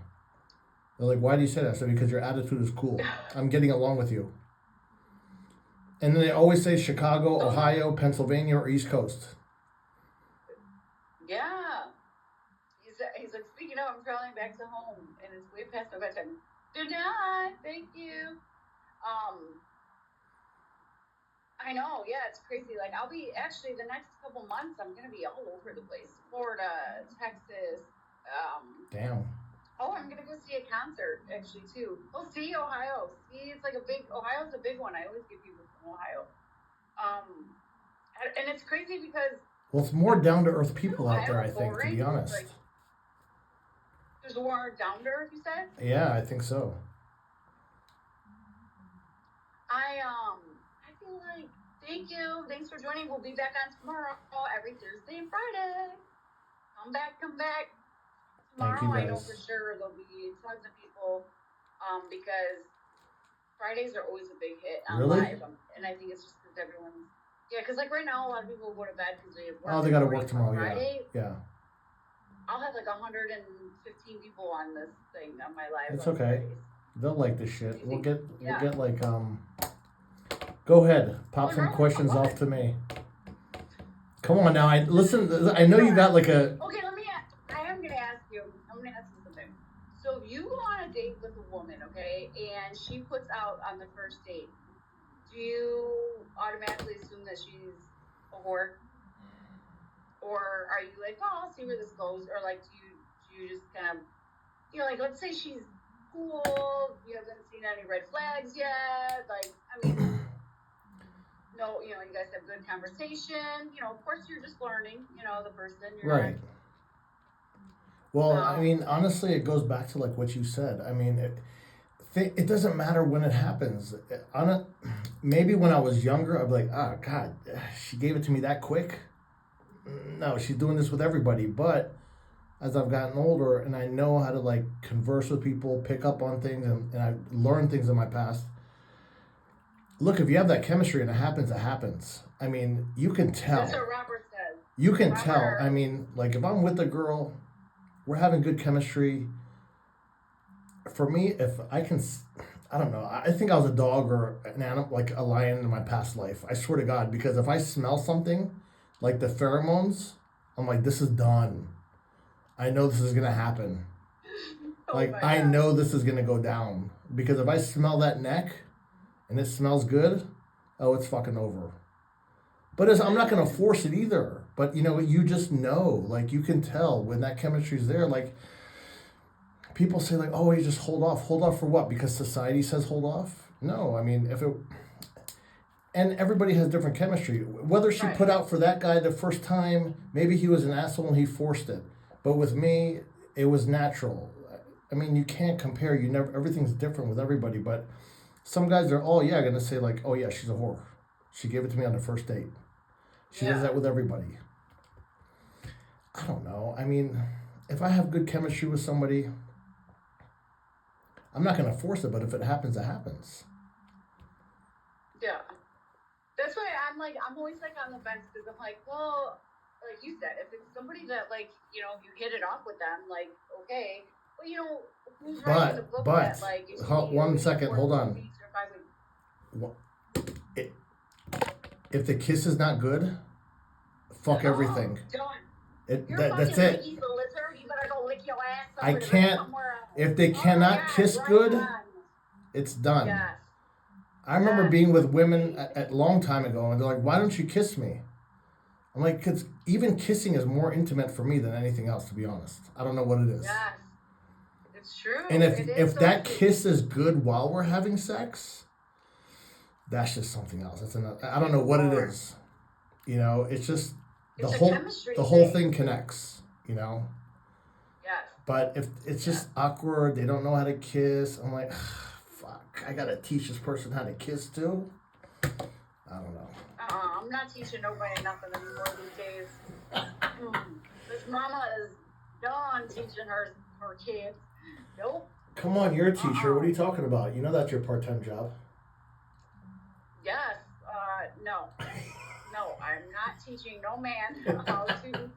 They're like, why do you say that? I said, because your attitude is cool. I'm getting along with you. And then they always say Chicago, Ohio, Pennsylvania, or East Coast. Yeah. He's like, speaking of, I'm traveling back to home, and it's way past my bedtime. Good night. Thank you. I know, yeah, it's crazy. Like, I'll be actually the next couple months, I'm gonna be all over the place. Florida, Texas. Damn. Oh, I'm gonna go see a concert actually too. Oh, see, Ohio. See, it's like Ohio's a big one. I always get people from Ohio. And it's crazy because, well, it's more down to earth people out there, I think, to be honest. Like, there's more down to earth, you said? Yeah, I think so. I feel like, thank you. Thanks for joining. We'll be back on tomorrow, every Thursday and Friday. Come back. Tomorrow, I know for sure there'll be tons of people, because Fridays are always a big hit on live. And I think it's just because everyone's, because like right now, a lot of people go to bed because they work. Oh, they got to work tomorrow, Friday, yeah. I'll have like 115 people on this thing on my live. It's okay. Fridays. They'll like this shit. We'll get like, go ahead. Pop some questions off to me. Come on now. I know you got like a... Okay, I'm going to ask you something. So if you go on a date with a woman, okay, and she puts out on the first date, do you automatically assume that she's a whore? Or are you like, oh, I'll see where this goes? Or like, do you just kind of, you know, like, let's say she's cool, you haven't seen any red flags yet, like, I mean, no, you know, you guys have good conversation, you know, of course you're just learning, you know, the person. Right. Well, I mean, honestly, it goes back to like what you said. I mean, it doesn't matter when it happens. Maybe when I was younger, I'd be like, oh, God, she gave it to me that quick. No, she's doing this with everybody. But as I've gotten older and I know how to like converse with people, pick up on things, and I've learned things in my past. Look, if you have that chemistry and it happens, it happens. I mean, you can tell. That's what Robert says. You can tell. I mean, like if I'm with a girl, we're having good chemistry. For me, if I can, I don't know. I think I was a dog or an animal, like a lion in my past life. I swear to God, because if I smell something, like the pheromones, I'm like, this is done. I know this is going to happen. I know this is going to go down. Because if I smell that neck and it smells good, oh, it's fucking over. But I'm not going to force it either. But, you know, you just know. Like, you can tell when that chemistry's there. Like, people say like, oh, you just hold off. Hold off for what? Because society says hold off? No, I mean, and everybody has different chemistry. Whether she put out for that guy the first time, maybe he was an asshole and he forced it. But with me, it was natural. I mean, you can't compare. Everything's different with everybody. But some guys are, going to say like, oh yeah, she's a whore. She gave it to me on the first date. She does that with everybody. I don't know. I mean, if I have good chemistry with somebody, I'm not going to force it, but if it happens, it happens. Yeah. That's why I'm always like on the fence because I'm like, well, like you said, if it's somebody that like, you know, you hit it off with them, like, okay. But, you know, who's writing the book that, like, 1 second, hold on. If the kiss is not good, fuck everything. That's it. You better go lick your ass. I can't. If they cannot kiss good, it's done. Yes. I remember being with women a long time ago, and they're like, "Why don't you kiss me?" I'm like, "Because even kissing is more intimate for me than anything else. To be honest, I don't know what it is." Yes, it's true. And if that kiss is good while we're having sex, that's just something else. That's another. I don't know what it is. You know, it's just the whole thing connects. You know. Yes. But if it's just awkward, they don't know how to kiss. I'm like, fuck, I gotta teach this person how to kiss too. I don't know. I'm not teaching nobody nothing anymore these days. This mama is done teaching her kids. Nope. Come on, you're a teacher. What are you talking about? You know that's your part-time job. Yes. No. No, I'm not teaching no man how to.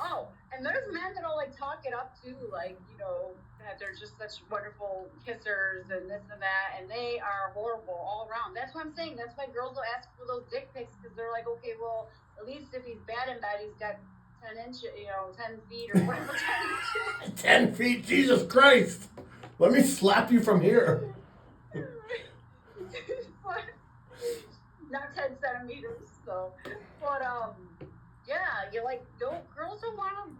Oh, and there's men that'll like talk it up too, like, you know, that they're just such wonderful kissers and this and that, and they are horrible all around. That's what I'm saying. That's why girls will ask for those dick pics because they're like, okay, well, at least if he's bad in bed, he's got 10 inches, 10 feet or whatever. 10 inches. 10 feet, Jesus Christ! Let me slap you from here. Not 10 centimeters, so, but yeah, you're like, girls don't want to.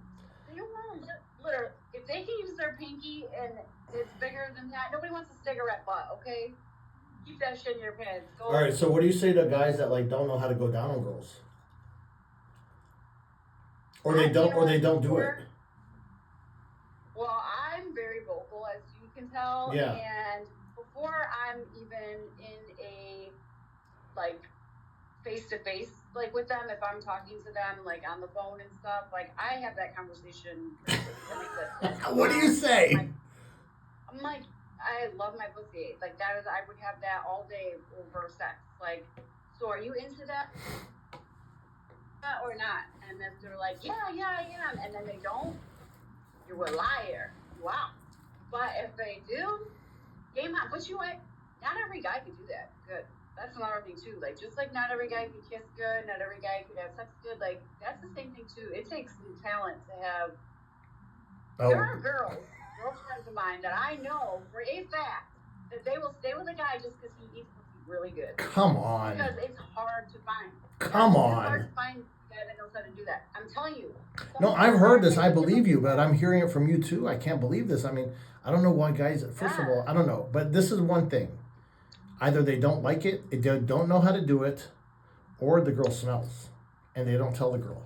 They don't want to. Literally, if they can use their pinky and it's bigger than that, nobody wants a cigarette butt. Okay, keep that shit in your pants. All right. So, what do you say to guys that like don't know how to go down on girls, or they don't do it? Well, I'm very vocal, as you can tell. Yeah. And before I'm even in a like face-to-face like with them, if I'm talking to them like on the phone and stuff, like I have that conversation. What do you say? I'm like, I love my pussy. Like that is, I would have that all day over sex. Like, so are you into that or not? And if they're like, yeah, I am, and then they don't, you're a liar. Wow. But if they do, game on. But not every guy can do that. Good. That's another thing too. Like, just like not every guy can kiss good, not every guy can have sex good. Like, that's the same thing too. It takes some talent to have. There are girlfriends of mine that I know for a fact that they will stay with a guy just because he eats pussy really good. Come on. Because it's hard to find. Come on. It's hard to find a guy that knows how to do that. I'm telling you. No, I've heard this. I believe you, but I'm hearing it from you too. I can't believe this. I mean, I don't know why guys. First of all, I don't know, but this is one thing. Either they don't like it, they don't know how to do it, or the girl smells, and they don't tell the girl.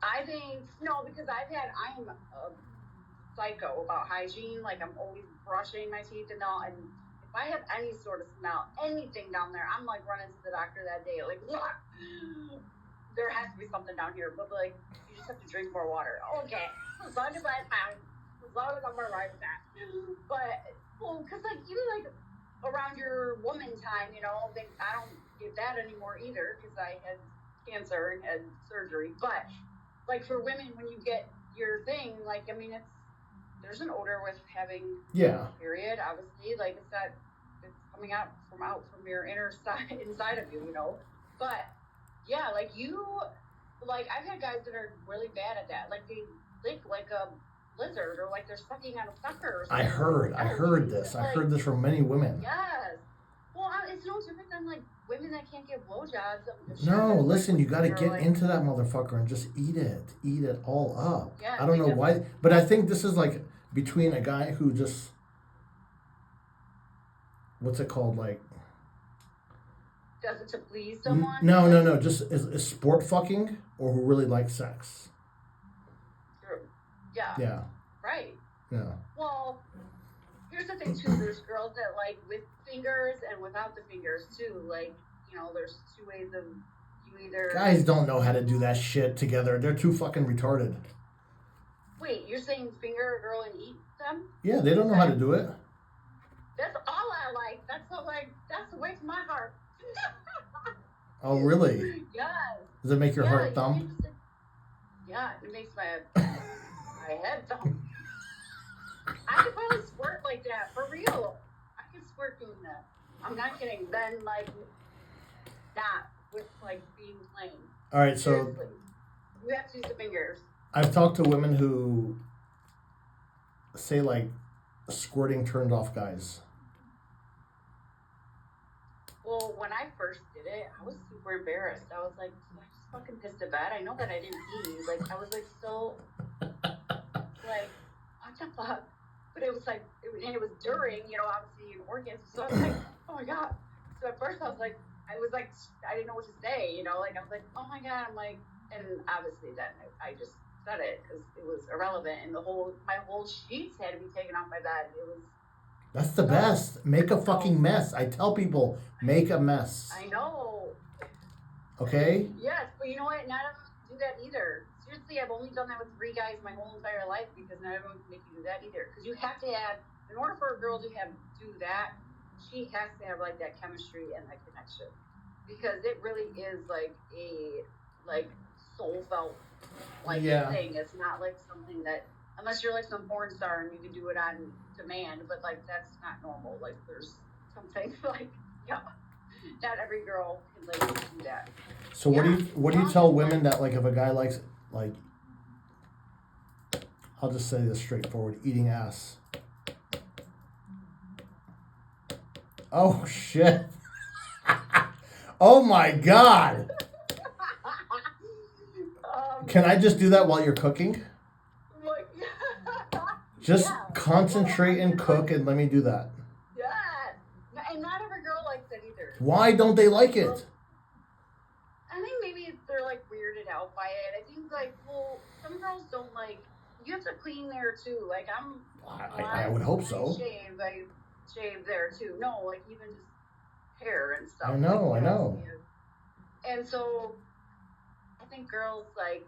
I think, no, because I am a psycho about hygiene. Like, I'm always brushing my teeth and all, and if I have any sort of smell, anything down there, I'm like running to the doctor that day. Like, what? There has to be something down here, but like, you just have to drink more water. Okay, as long as I'm fine, as long as I'm alright with that. But, well, because like, even like, around your woman time, I don't get that anymore either because I had cancer and had surgery. But like for women, when you get your thing, like, I mean, there's an odor with having period, obviously. Like it's coming out from your inside of you, But yeah, like I've had guys that are really bad at that. Like they lick like a lizard or like they're sucking on a sucker or something. I heard this. I heard this from many women. Yes. Well, it's no different than like women that can't get blowjobs. No, listen, you got to get into that motherfucker and just eat it all up. Yeah, I don't know why, but I think this is like between a guy who just, what's it called, like, does it to please someone? No, just is sport fucking, or who really likes sex. Yeah. Right. Yeah. Well, here's the thing too. There's girls that like with fingers and without the fingers too. Like, there's two ways of you either. Guys don't know how to do that shit together. They're too fucking retarded. Wait, you're saying finger a girl and eat them? Yeah, they don't know how to do it. That's all I like. That's the way to my heart. Oh, really? Yes. Does it make your heart thump? Yeah, it makes my head thump. I could probably squirt like that, for real. I could squirt doing that. I'm not kidding. Then, like, not with, like, being plain. All right, so... Seriously. You have to use the fingers. I've talked to women who say, like, squirting turned off guys. Well, when I first did it, I was super embarrassed. I was like, I just fucking pissed the bed. I know that I didn't pee. Like, I was, like, so... like, what the fuck? But it was like, it was during, obviously an orgasm. So I was like, oh my God. So at first I didn't know what to say, like I was like, oh my God. I'm like, and obviously then I just said it because it was irrelevant, and my whole sheets had to be taken off my bed. It was. That's the best. Make a fucking mess. I tell people, make a mess. I know. Okay? Yes, but you know what? Not everyone can do that either. Seriously, I've only done that with 3 guys my whole entire life, because not everyone can make you do that either. Because you have to have, in order for a girl to do that, she has to have like that chemistry and that connection, because it really is like a soul felt thing. It's not like something that, unless you're like some porn star and you can do it on demand, but like that's not normal. Like there's something like not every girl can like do that. So what do you tell women that, like, if a guy likes, like, I'll just say this straightforward, eating ass? Oh shit. Oh my God. Can I just do that while you're cooking? Just concentrate and cook and let me do that. Yeah. And not every girl likes it either. Why don't they like it? I think maybe they're like weirded out by it. I think like, well, some girls don't like, you have to clean there too. Like I would hope so. I shave there too. No, like even just hair and stuff. I know. And so I think girls like,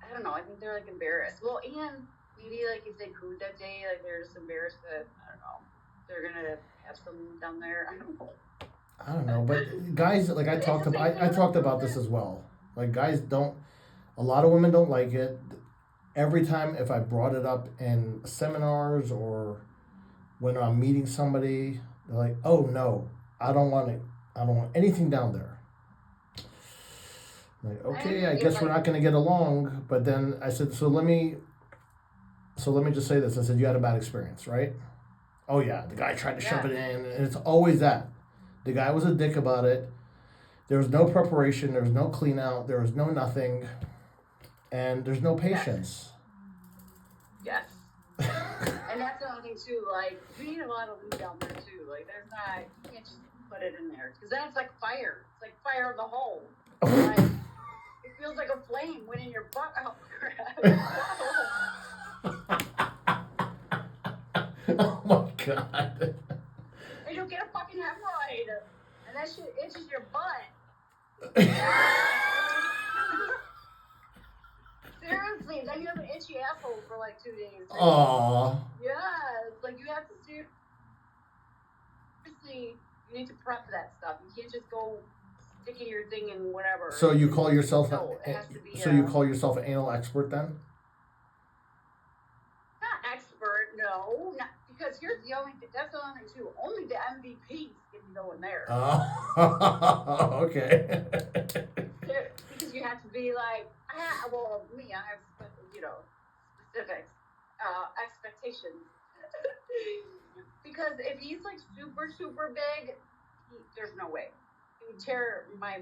I don't know, I think they're like embarrassed. Well, and maybe like if they cooed that day, like they're just embarrassed that, I don't know, they're gonna have some down there. I don't know, but guys, like I talked about this as well. Like guys a lot of women don't like it. Every time if I brought it up in seminars or when I'm meeting somebody, they're like, "Oh no, I don't want anything down there." I'm like, okay, I guess we're not going to get along. But then I said, so let me just say this. I said, you had a bad experience, right? Oh yeah, the guy tried to shove it in, and it's always that. The guy was a dick about it. There was no preparation. There was no clean out. There was no nothing. And there's no patience. Yes. And that's the other thing too. Like, you need a lot of lube down there too. Like, you can't just put it in there, because then it's like fire. It's like fire in the hole. Like, it feels like a flame went in your butt. Oh crap! Oh my God. And you'll get a fucking hemorrhoid, and that shit itches your butt. Seriously, then you have an itchy asshole for like 2 days. Aww. Yeah, it's like you have to seriously, you need to prep that stuff. You can't just go sticking your thing in whatever. So you call yourself you call yourself an anal expert then? Not expert, no. Not, because here's that's the only thing too. Only the MVPs can go in there. Oh, okay. Because you have to be like, I have specifics, expectations. Because if he's like super, super big, there's no way. He would tear my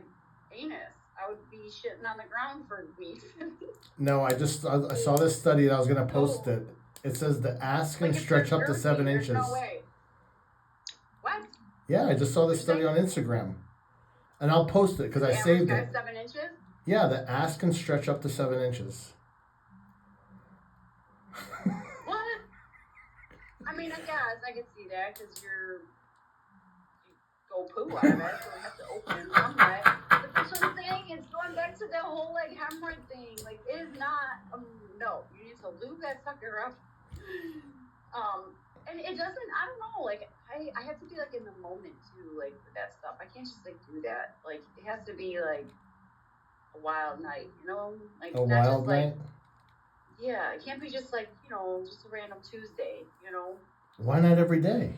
anus. I would be shitting on the ground for weeks. No, I saw this study and I was going to post it. It says the ass can stretch up to 7 inches. No way. What? Yeah, I just saw this study on Instagram. And I'll post it because I saved it. 7 inches? Yeah, the ass can stretch up to 7 inches. What? I mean, I guess I could see that because you go poo out of it, so we have to open it some way. But that's what I'm saying. It's going back to the whole like hemorrhoid thing. Like, it is not. No, you need to lube that sucker up. And it doesn't. I don't know. Like, I have to be like in the moment too. Like with that stuff, I can't just like do that. Like, it has to be like a wild night. You know, like a wild night. Like, yeah, it can't be just like, just a random Tuesday, Why not every day?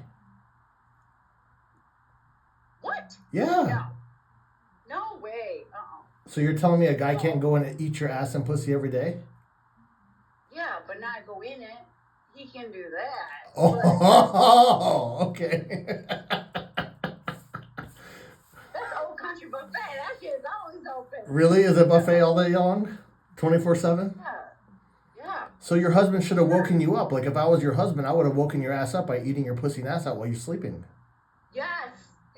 What? Yeah. No way. So you're telling me a guy can't go in and eat your ass and pussy every day? Yeah, but not go in it. He can do that. Oh, okay. That's old country buffet. That shit is always open. Really? Is it buffet all day long? 24/7? Yeah. Yeah. So your husband should have woken you up. Like if I was your husband, I would have woken your ass up by eating your pussy and ass out while you're sleeping. Yes.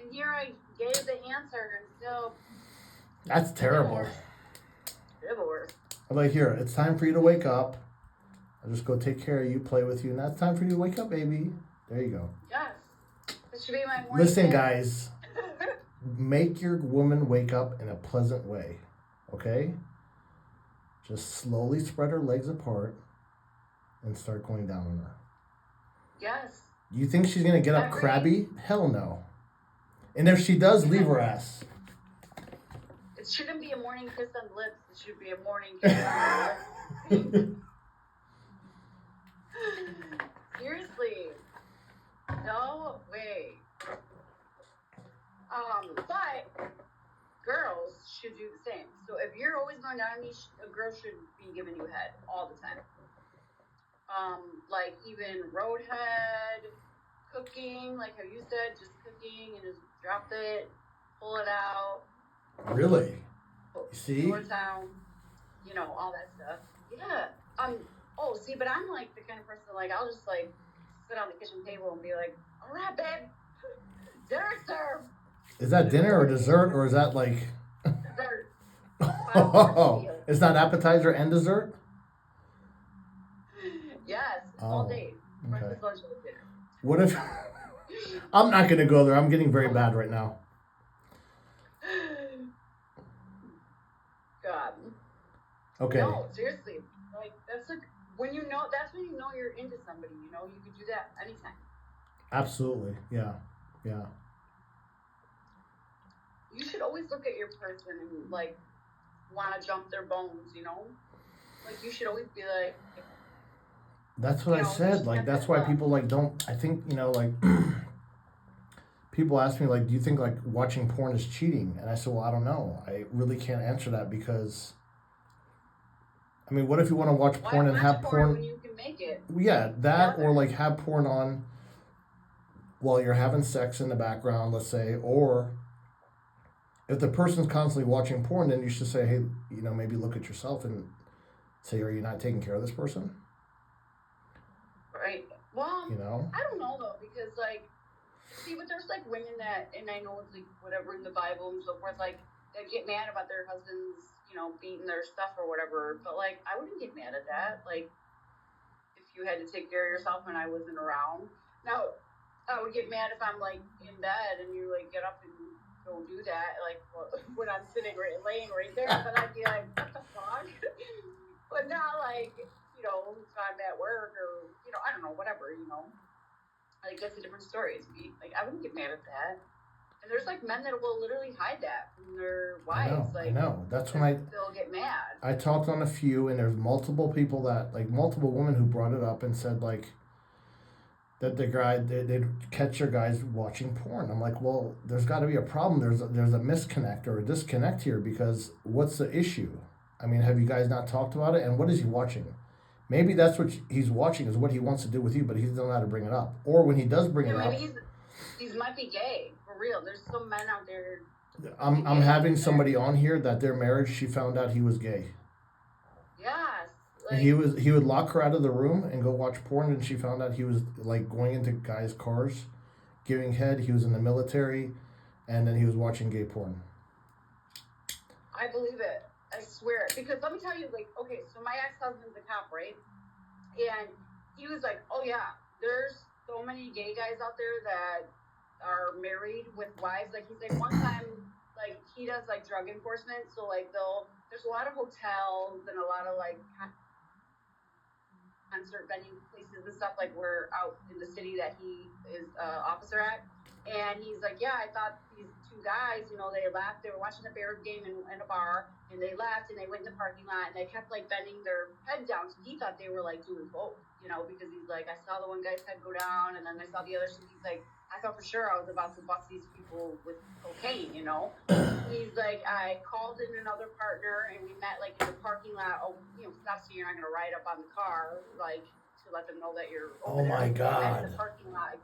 And here I gave the answer and still. That's terrible. Divorce. I'm like, here, it's time for you to wake up. I'll just go take care of you, play with you, and that's time for you to wake up, baby. There you go. Yes. This should be my morning. Listen, guys. Make your woman wake up in a pleasant way. Okay? Just slowly spread her legs apart and start going down on her. Yes. You think she's going to get up crabby? Hell no. And if she does, leave her ass. It shouldn't be a morning kiss on the lips. It should be a morning kiss on the lips. Seriously. No way. But girls should do the same. So if you're always going down on me, a girl should be giving you head all the time. Like even roadhead, cooking, like how you said, just cooking and just drop it, pull it out. Really? See? Down, all that stuff. Yeah. But I'm like the kind of person like I'll just like sit on the kitchen table and be like, all right, babe, dinner served. Is that dinner or dessert, or is that like? Dessert. Oh, it's not appetizer and dessert? Yes, all day. Breakfast, lunch, and dinner. What if? I'm not gonna go there. I'm getting very bad right now. God. Okay. No, seriously. Like that's like when that's when you know you're into somebody. You could do that anytime. Absolutely. Yeah. Yeah. You should always look at your person and like want to jump their bones. Like you should always be like. That's what I said. Like that's why people like don't. I think like. People ask me like, do you think like watching porn is cheating? And I said, well, I don't know. I really can't answer that because. I mean, what if you want to watch porn and have porn? When you can make it. Yeah, that or like have porn on while you're having sex in the background, let's say, or if the person's constantly watching porn, then you should say, hey, maybe look at yourself and say, are you not taking care of this person? Right. Well, I don't know though, because like, see, but there's like women that, and I know it's like whatever in the Bible and so forth, like that get mad about their husbands, beating their stuff or whatever. But like, I wouldn't get mad at that. Like, if you had to take care of yourself and I wasn't around. Now, I would get mad if I'm like in bed and you like get up and go do that. Like when I'm laying right there, but I'd be like, what the fuck? But not like, if I'm at work or I don't know, whatever. Like that's a different story. Like I wouldn't get mad at that. And there's like men that will literally hide that from their wives. I know. That's when they'll get mad. I talked on a few, and there's multiple people multiple women who brought it up and said like that the guy they'd catch their guys watching porn. I'm like, well, there's got to be a problem. There's a misconnect or a disconnect here because what's the issue? I mean, have you guys not talked about it? And what is he watching? Maybe that's what he's watching is what he wants to do with you, but he doesn't know how to bring it up. Or when he does bring it up, he might be gay for real. There's some men out there. I'm having somebody on here that their marriage she found out he was gay. Yes, Like, he would lock her out of the room and go watch porn, and she found out he was like going into guys' cars, giving head. He was in the military, and then he was watching gay porn. I believe it. I swear it. Because let me tell you, like, okay, so my ex-husband's a cop, right? And he was like, oh yeah, there's so many gay guys out there that are married with wives. Like, he's like, one time, like, he does like drug enforcement, so like there's a lot of hotels and a lot of like concert venue places and stuff, like we're out in the city that he is officer at. And he's like, yeah, I thought these two guys, you know, they left, they were watching the Bears game in a bar, and they left and they went in the parking lot and they kept like bending their head down. So he thought they were like doing both, you know, because he's like, I saw the one guy's head go down and then I saw the other. So he's like, I thought for sure I was about to bust these people with cocaine, you know. He's like, I called in another partner and we met like in the parking lot. Oh, you know, stop so you're not gonna ride up on the car, like to let them know that you're over there. My God. We met in the parking lot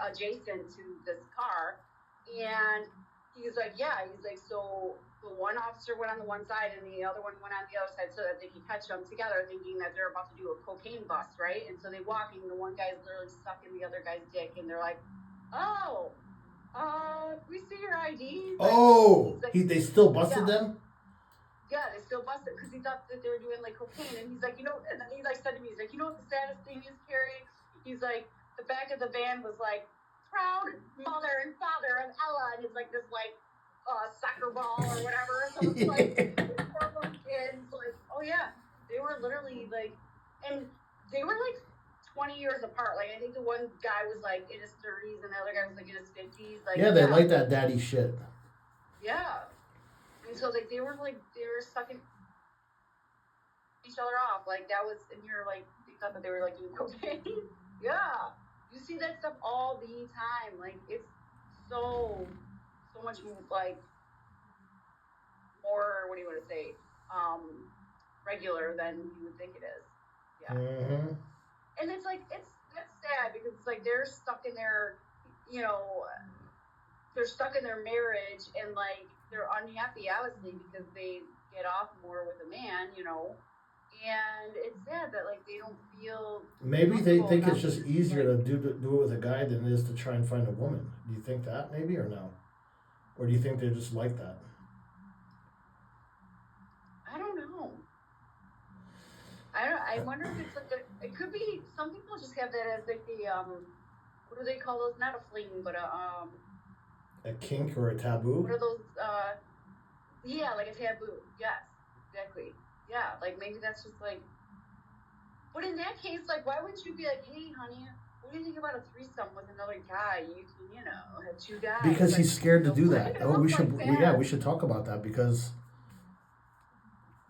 adjacent to this car, and he's like, yeah, he's like, so the one officer went on the one side and the other one went on the other side so that they could catch them together, thinking that they're about to do a cocaine bust, right? And so they walk, and the one guy's literally sucking the other guy's dick, and they're like, oh, we see your IDs. Oh, like, they still busted them? Yeah, they still busted because he thought that they were doing like cocaine, and he's like, you know, and then he like said to me, he's like, you know what the saddest thing is, Keri? He's like, the back of the van was like, proud mother and father of Ella, and it's like this like soccer ball or whatever. So it's like four little kids, like, oh yeah, they were literally like, and they were like 20 years apart. Like I think the one guy was like in his 30s and the other guy was like in his 50s. Like they like that daddy shit. Yeah, and so like they were sucking each other off. Like that was, and you're like, they thought that they were like doing cocaine. Yeah. You see that stuff all the time. Like, it's so much like more, what do you want to say, regular than you would think it is. Yeah. Mm-hmm. And it's like, that's sad because it's like they're stuck in their, you know, they're stuck in their marriage and like they're unhappy, obviously, because they get off more with a man, you know. And it's sad that like they don't feel. Maybe they think it's just easier to do it with a guy than it is to try and find a woman. Do you think that maybe or no? Or do you think they're just like that? I don't know. I wonder if it's like it could be. Some people just have that as like the what do they call those? Not a fling, but a kink or a taboo. What are those? Yeah, like a taboo. Yes, exactly. Yeah, like maybe that's just like. But in that case, like, why wouldn't you be like, hey, honey, what do you think about a threesome with another guy? You can, you know, have two guys. Because like, he's scared to do that. Oh, we should, like we should talk about that because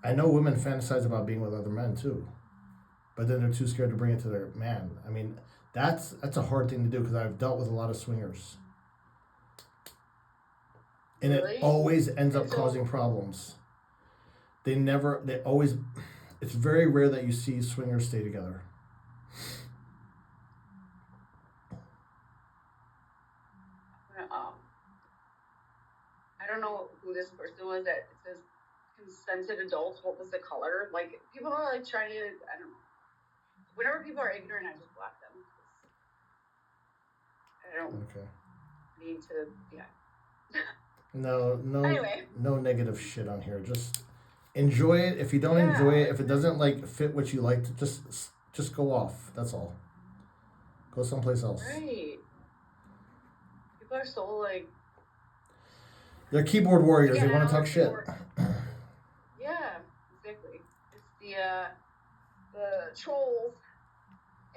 I know women fantasize about being with other men too, but then they're too scared to bring it to their man. I mean, that's a hard thing to do because I've dealt with a lot of swingers, and really? It always ends up causing problems. They always. It's very rare that you see swingers stay together. I don't know who this person was that it says consented adults. What was the color? Like, people are like trying to, I don't know. Whenever people are ignorant, I just block them. I don't need to, yeah. No, anyway. No negative shit on here. Just enjoy it. If you don't enjoy it, if it doesn't like fit what you like, just go off. That's all. Go someplace else. Right. People are so like. They're keyboard warriors. They want to talk shit. Yeah, exactly. It's the trolls,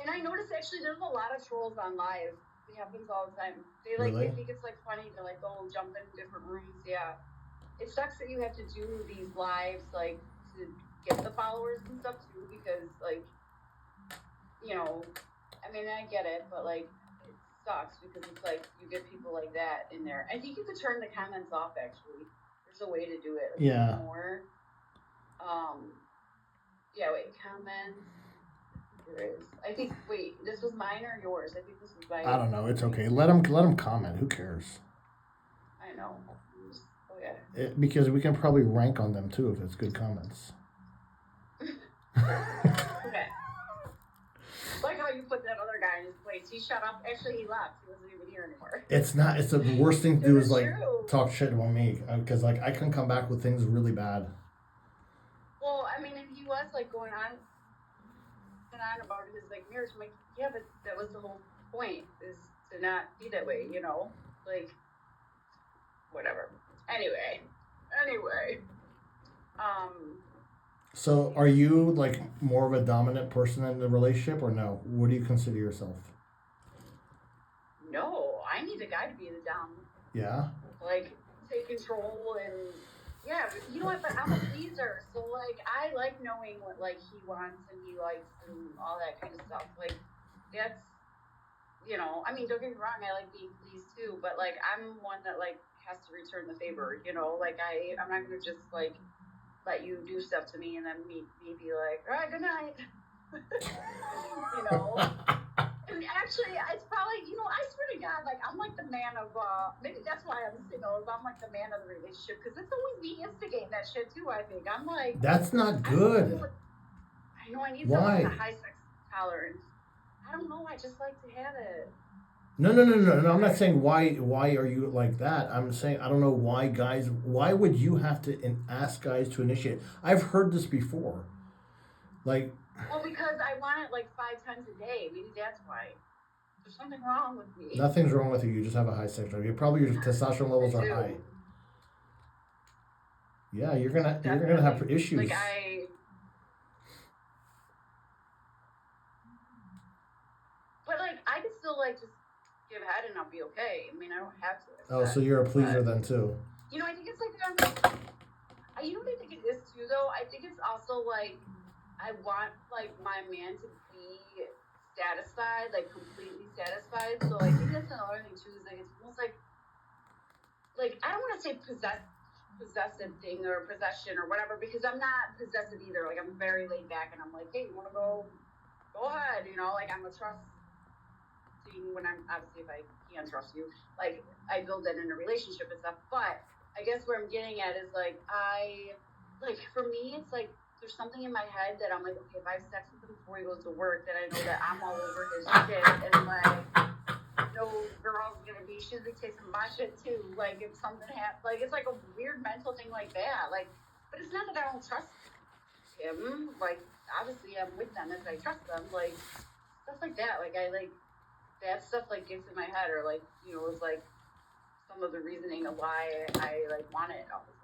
and I noticed actually there's a lot of trolls on live. It happens all the time. They like really? They think it's like funny to like go jump in different rooms. Yeah. It sucks that you have to do these lives, like, to get the followers and stuff, too, because, like, you know, I mean, I get it, but, like, it sucks because it's, like, you get people like that in there. I think you could turn the comments off, actually. There's a way to do it. Like, yeah. More. Yeah, wait, comments. There is. I think, wait, this was mine or yours? I think this was mine. I don't know. It's okay. Let them comment. Who cares? I know. Because we can probably rank on them too if it's good comments. Okay. Like how you put that other guy in his place. He shut up. Actually, he left. He wasn't even here anymore. It's not. It's the worst thing to do is like true. talk shit about me because like I can come back with things really bad. Well, I mean, and he was like going on and on about his like marriage. I'm like, yeah, but that was the whole point, is to not be that way, you know? Like, whatever. Anyway. So are you like more of a dominant person in the relationship or no? What do you consider yourself? No, I need a guy to be the dominant. Yeah. Like, take control and yeah, but you know what? But I'm a pleaser, so like I like knowing what like he wants and he likes and all that kind of stuff. Like that's, you know, I mean, don't get me wrong, I like being pleased too, but like I'm one that like has to return the favor, you know. Like I'm not gonna just like let you do stuff to me and then me be like, all right, good night. You know. And actually, it's probably, you know, I swear to God, like, I'm like the man of, maybe that's why I'm single, is I'm like the man of the relationship, because it's always me instigating that shit, too, I think. I'm like... That's not good. I know, I need someone with a high sex tolerance. I don't know, I just like to have it. No. I'm not saying why are you like that. I'm saying I don't know why would you have to ask guys to initiate? I've heard this before. Like... Well, because I want it like 5 times a day. Maybe that's why. There's something wrong with me. Nothing's wrong with you. You just have a high sex drive. Probably your testosterone levels are high. Yeah, you're gonna have issues. Like but like I can still like just give head and I'll be okay. I mean, I don't have to. Oh, so you're a pleaser then too. You know, I think it's like you know what I think it is too though? I think it's also like I want like my man to be satisfied, like completely satisfied. So I think that's another thing too, is like it's almost like I don't want to say possessive thing or possession or whatever, because I'm not possessive either. Like I'm very laid back and I'm like, hey, you want to go ahead, you know, like I'm a trusting when I'm obviously if I can't trust you, like I build that in a relationship and stuff. But I guess where I'm getting at is like for me it's like there's something in my head that I'm like, okay, if I have sex with him before he goes to work, then I know that I'm all over his shit and like no girl's gonna be, she's gonna take some of my shit too. Like if something happens, like it's like a weird mental thing like that. Like, but it's not that I don't trust him. Like obviously I'm with them if I trust them. Like stuff like that. Like I like that stuff like gets in my head, or like, you know, it's like some of the reasoning of why I like want it all the